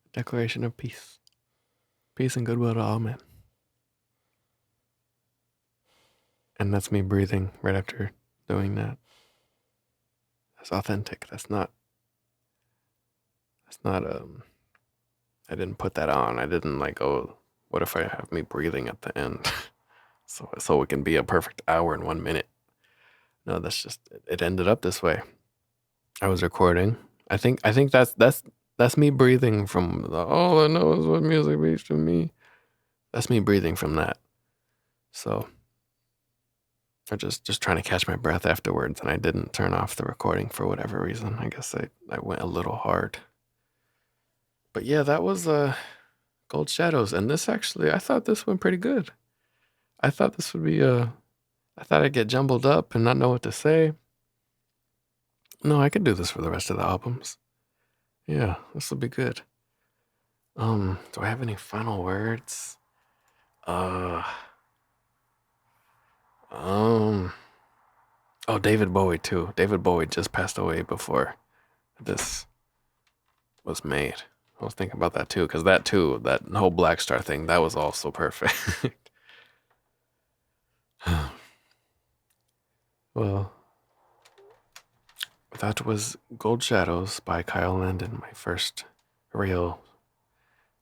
a declaration of peace? Peace and goodwill to all men. And that's me breathing right after doing that. That's authentic. That's not I didn't put that on. I didn't like, oh, what if I have me breathing at the end? So it can be a perfect hour and 1 minute. No, that's just it ended up this way. I was recording. I think that's me breathing from the all I know is what music means to me. That's me breathing from that. So I just trying to catch my breath afterwards, and I didn't turn off the recording for whatever reason. I guess I went a little hard. But yeah, that was Gold Shadows, and this actually I thought this went pretty good. I thought this would be I thought I'd get jumbled up and not know what to say. No, I could do this for the rest of the albums. Yeah, this will be good. Do I have any final words? Uh, um, oh, David Bowie too. David Bowie just passed away before this was made. I was thinking about that too, because that too, that whole Black Star thing, that was also perfect. Well, that was Gold Shadows by Kyle Landon, my first real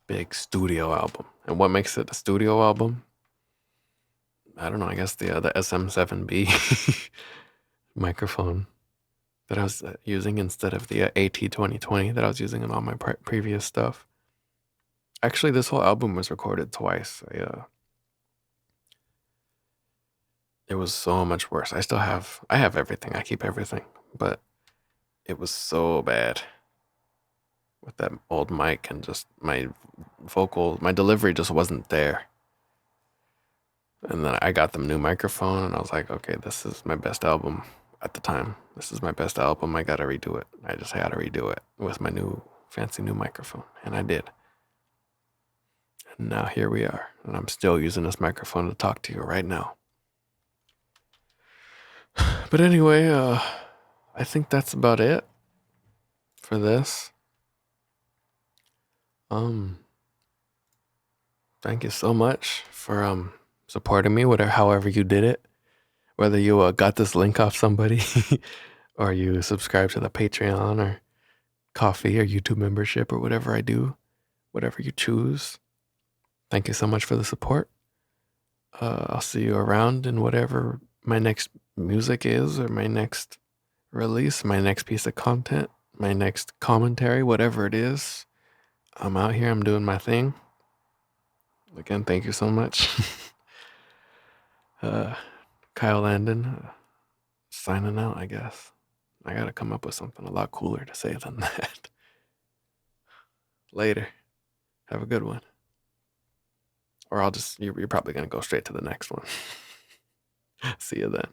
big studio album. And what makes it a studio album? I don't know. I guess the SM7B microphone that I was using instead of the AT2020 that I was using in all my previous stuff. Actually, this whole album was recorded twice. It was so much worse. I have everything. I keep everything, but it was so bad with that old mic and just my delivery just wasn't there. And then I got the new microphone, and I was like, okay, this is my best album at the time. This is my best album. I gotta redo it. I just had to redo it with my new fancy new microphone, and I did. And now here we are, and I'm still using this microphone to talk to you right now. But anyway, I think that's about it for this. Um, Thank you so much for supporting me, whatever, however you did it. Whether you got this link off somebody, or you subscribe to the Patreon or Coffee or YouTube membership or whatever I do, whatever you choose. Thank you so much for the support. I'll see you around in whatever my next music is, or my next release, my next piece of content, my next commentary, whatever it is. I'm out here, I'm doing my thing. Again, thank you so much. uh, Kyle Landon, signing out, I guess. I gotta come up with something a lot cooler to say than that. Later. Have a good one. Or you're probably gonna go straight to the next one. See you then.